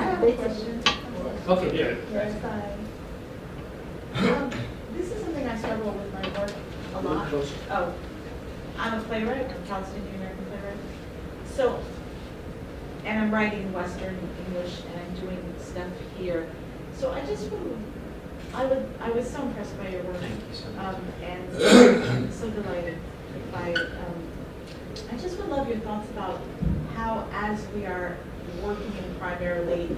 Okay. Yes, this is something I struggle with my work a lot. Oh, I'm a playwright, I'm a Palestinian-American playwright. So, and I'm writing Western English and I'm doing stuff here. So I just I was so impressed by your work. Thank you so much. And so delighted by I just would love your thoughts about how, as we are working in primarily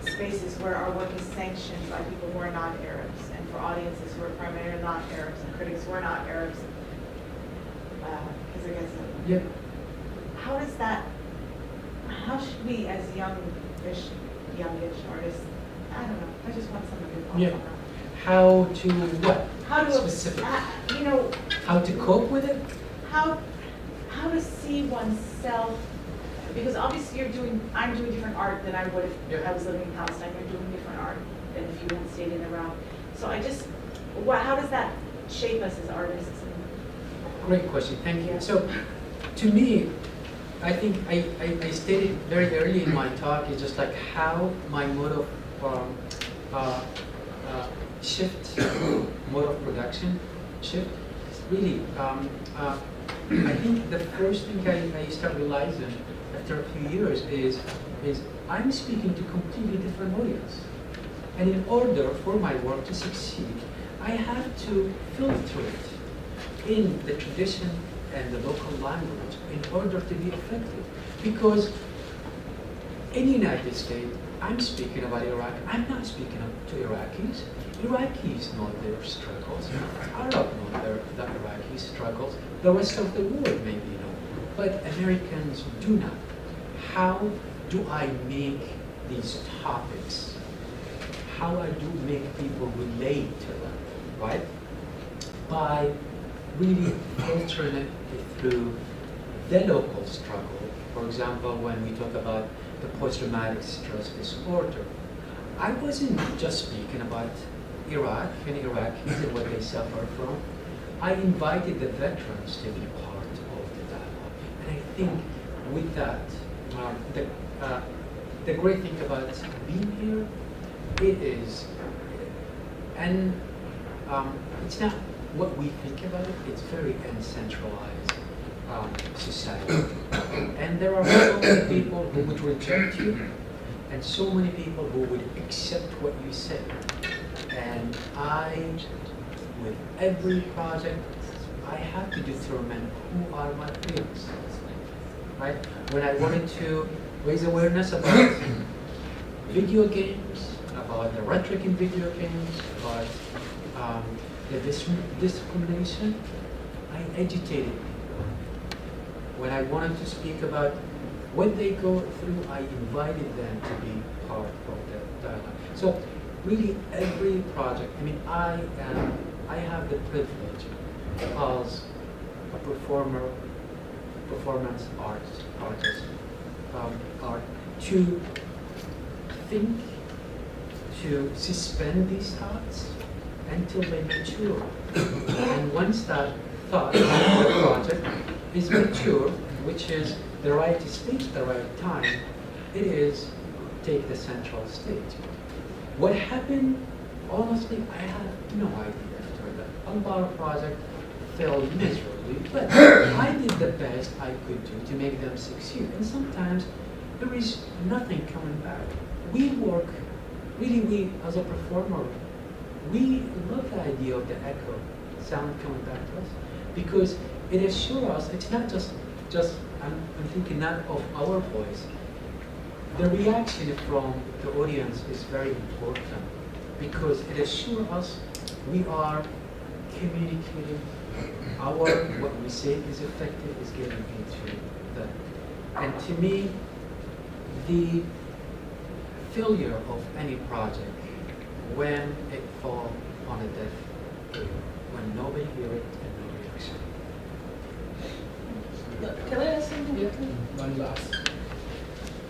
spaces where our work is sanctioned by people who are not Arabs, and for audiences who are primarily not Arabs, and critics who are not Arabs, because I guess, yeah. How should we, as youngish artists, I don't know, I just want some of your thoughts on that. How to what? How to specific? You know. How to cope with it? How to see oneself, because obviously I'm doing different art than I would if I was living in Palestine. You're doing different art than if you had stayed in Iraq. So how does that shape us as artists? Great question, thank you. So, to me, I think I stated very early in my talk is just like how my mode of mode of production shift. It's really I think the first thing I start realizing after a few years is I'm speaking to completely different audience. And in order for my work to succeed, I have to filter it in the tradition and the local language in order to be effective. Because in the United States, I'm speaking about Iraq. I'm not speaking to Iraqis. Iraqis know their struggles. Arabs know the Iraqi struggles. The rest of the world maybe know. But Americans do not. How do I make these topics? How I do make people relate to them, right? By really filtering it through the local struggle. For example, when we talk about the post-traumatic stress disorder, I wasn't just speaking about Iraq and Iraqis and what they suffer from. I invited the veterans to be part of the dialogue. And I think with that, the great thing about being here, it is, and it's not what we think about it, it's very uncentralized society. And there are so many people who would reject you, and so many people who would accept what you say. And with every project, I have to determine who are my peers, right? When I wanted to raise awareness about video games, about the rhetoric in video games, about the discrimination, I agitated people. When I wanted to speak about what they go through, I invited them to be part of the dialogue. So really every project, I mean, I have the privilege as a performance artist, to think, to suspend these thoughts until they mature. And once that thought, the project, is mature, which is the right stage, the right time, it is take the central stage. What happened, honestly, I have no idea after that. A lot of projects failed miserably, but I did the best I could do to make them succeed. And sometimes there is nothing coming back. We work, really we, as a performer, we love the idea of the echo sound coming back to us, because it assures us, it's not just I'm thinking not of our voice. The reaction from the audience is very important, because it assures us we are communicating what we say is effective, is getting into that. And to me, the failure of any project, when it falls on a deaf ear, when nobody hears it and nobody accepts it. Can I ask something? Yeah. One last.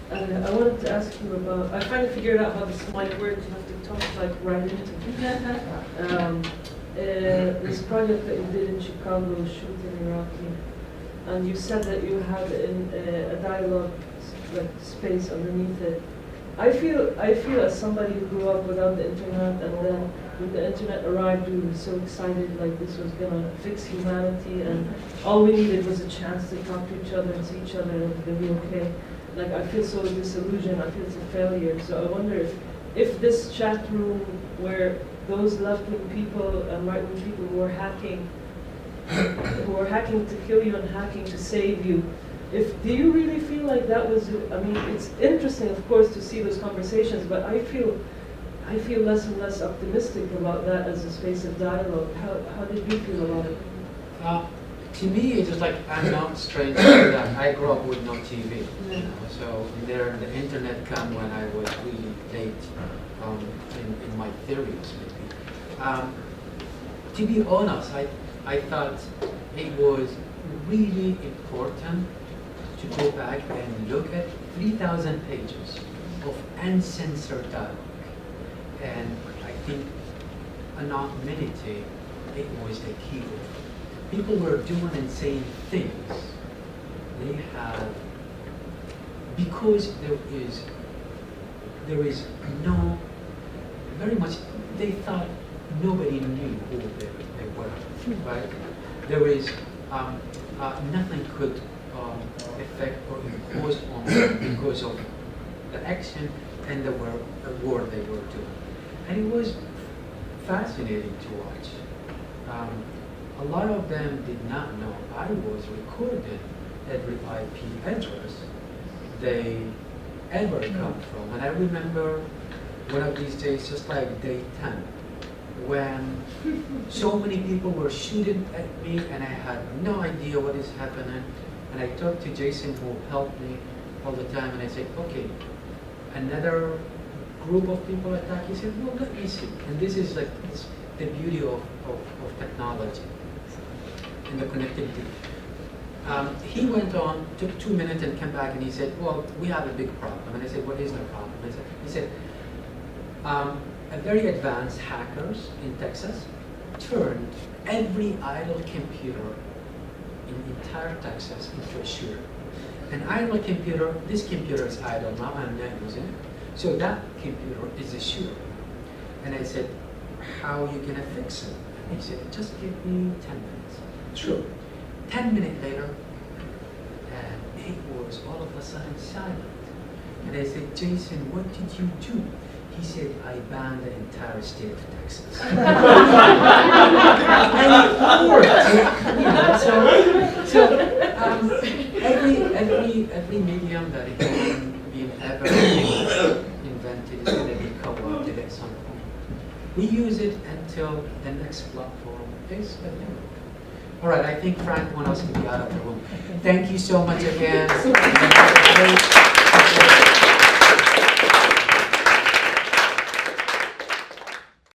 I wanted to ask you about, I finally figured out how this mic works. You have to talk like right into it. This project that you did in Chicago, Shooting Iraqi, and you said that you had a dialogue like space underneath it. I feel as somebody who grew up without the internet, and then when the internet arrived, we were so excited, like this was gonna fix humanity, and all we needed was a chance to talk to each other and see each other, and it was gonna be okay. Like I feel so disillusioned. I feel it's a failure. So I wonder if this chat room where those left-wing people and right-wing people who were hacking to kill you and hacking to save you, do you really feel like that was? I mean, it's interesting, of course, to see those conversations, but I feel less and less optimistic about that as a space of dialogue. How did you feel about it? To me, it's just like I'm not strange to that. I grew up with no TV, so the internet came when I was really late in my theories, maybe. To be honest, I thought it was really important to go back and look at 3,000 pages of uncensored dialogue. And I think anonymity, it was the key word. People were doing and saying things they have, because there is no, very much, they thought nobody knew who they were, right? There is nothing could affect or impose on them because of the action and the work they were doing. And it was fascinating to watch. A lot of them did not know I was recording every IP address they ever come from. And I remember one of these days, just like day 10, when so many people were shooting at me and I had no idea what is happening. And I talked to Jason, who helped me all the time, and I said, okay, another group of people attack. He said, well, let me see. And this is like the beauty of technology and the connectivity. He went on, took 2 minutes and came back and he said, well, we have a big problem. And I said, what is the problem? He said, a very advanced hackers in Texas turned every idle computer in entire Texas into a shooter. An idle computer, this computer is idle now, I'm not using it. So that computer is a shooter. And I said, how are you gonna fix it? And he said, just give me 10 minutes. True. 10 minutes later, and it was all of a sudden silent. And I said, Jason, what did you do? He said, I banned the entire state of Texas. And it worked. Every medium that has been ever invented is going to be co-opted at some point. We use it until the next platform is available. All right, I think Frank wants us to be out of the room. Thank you so much again.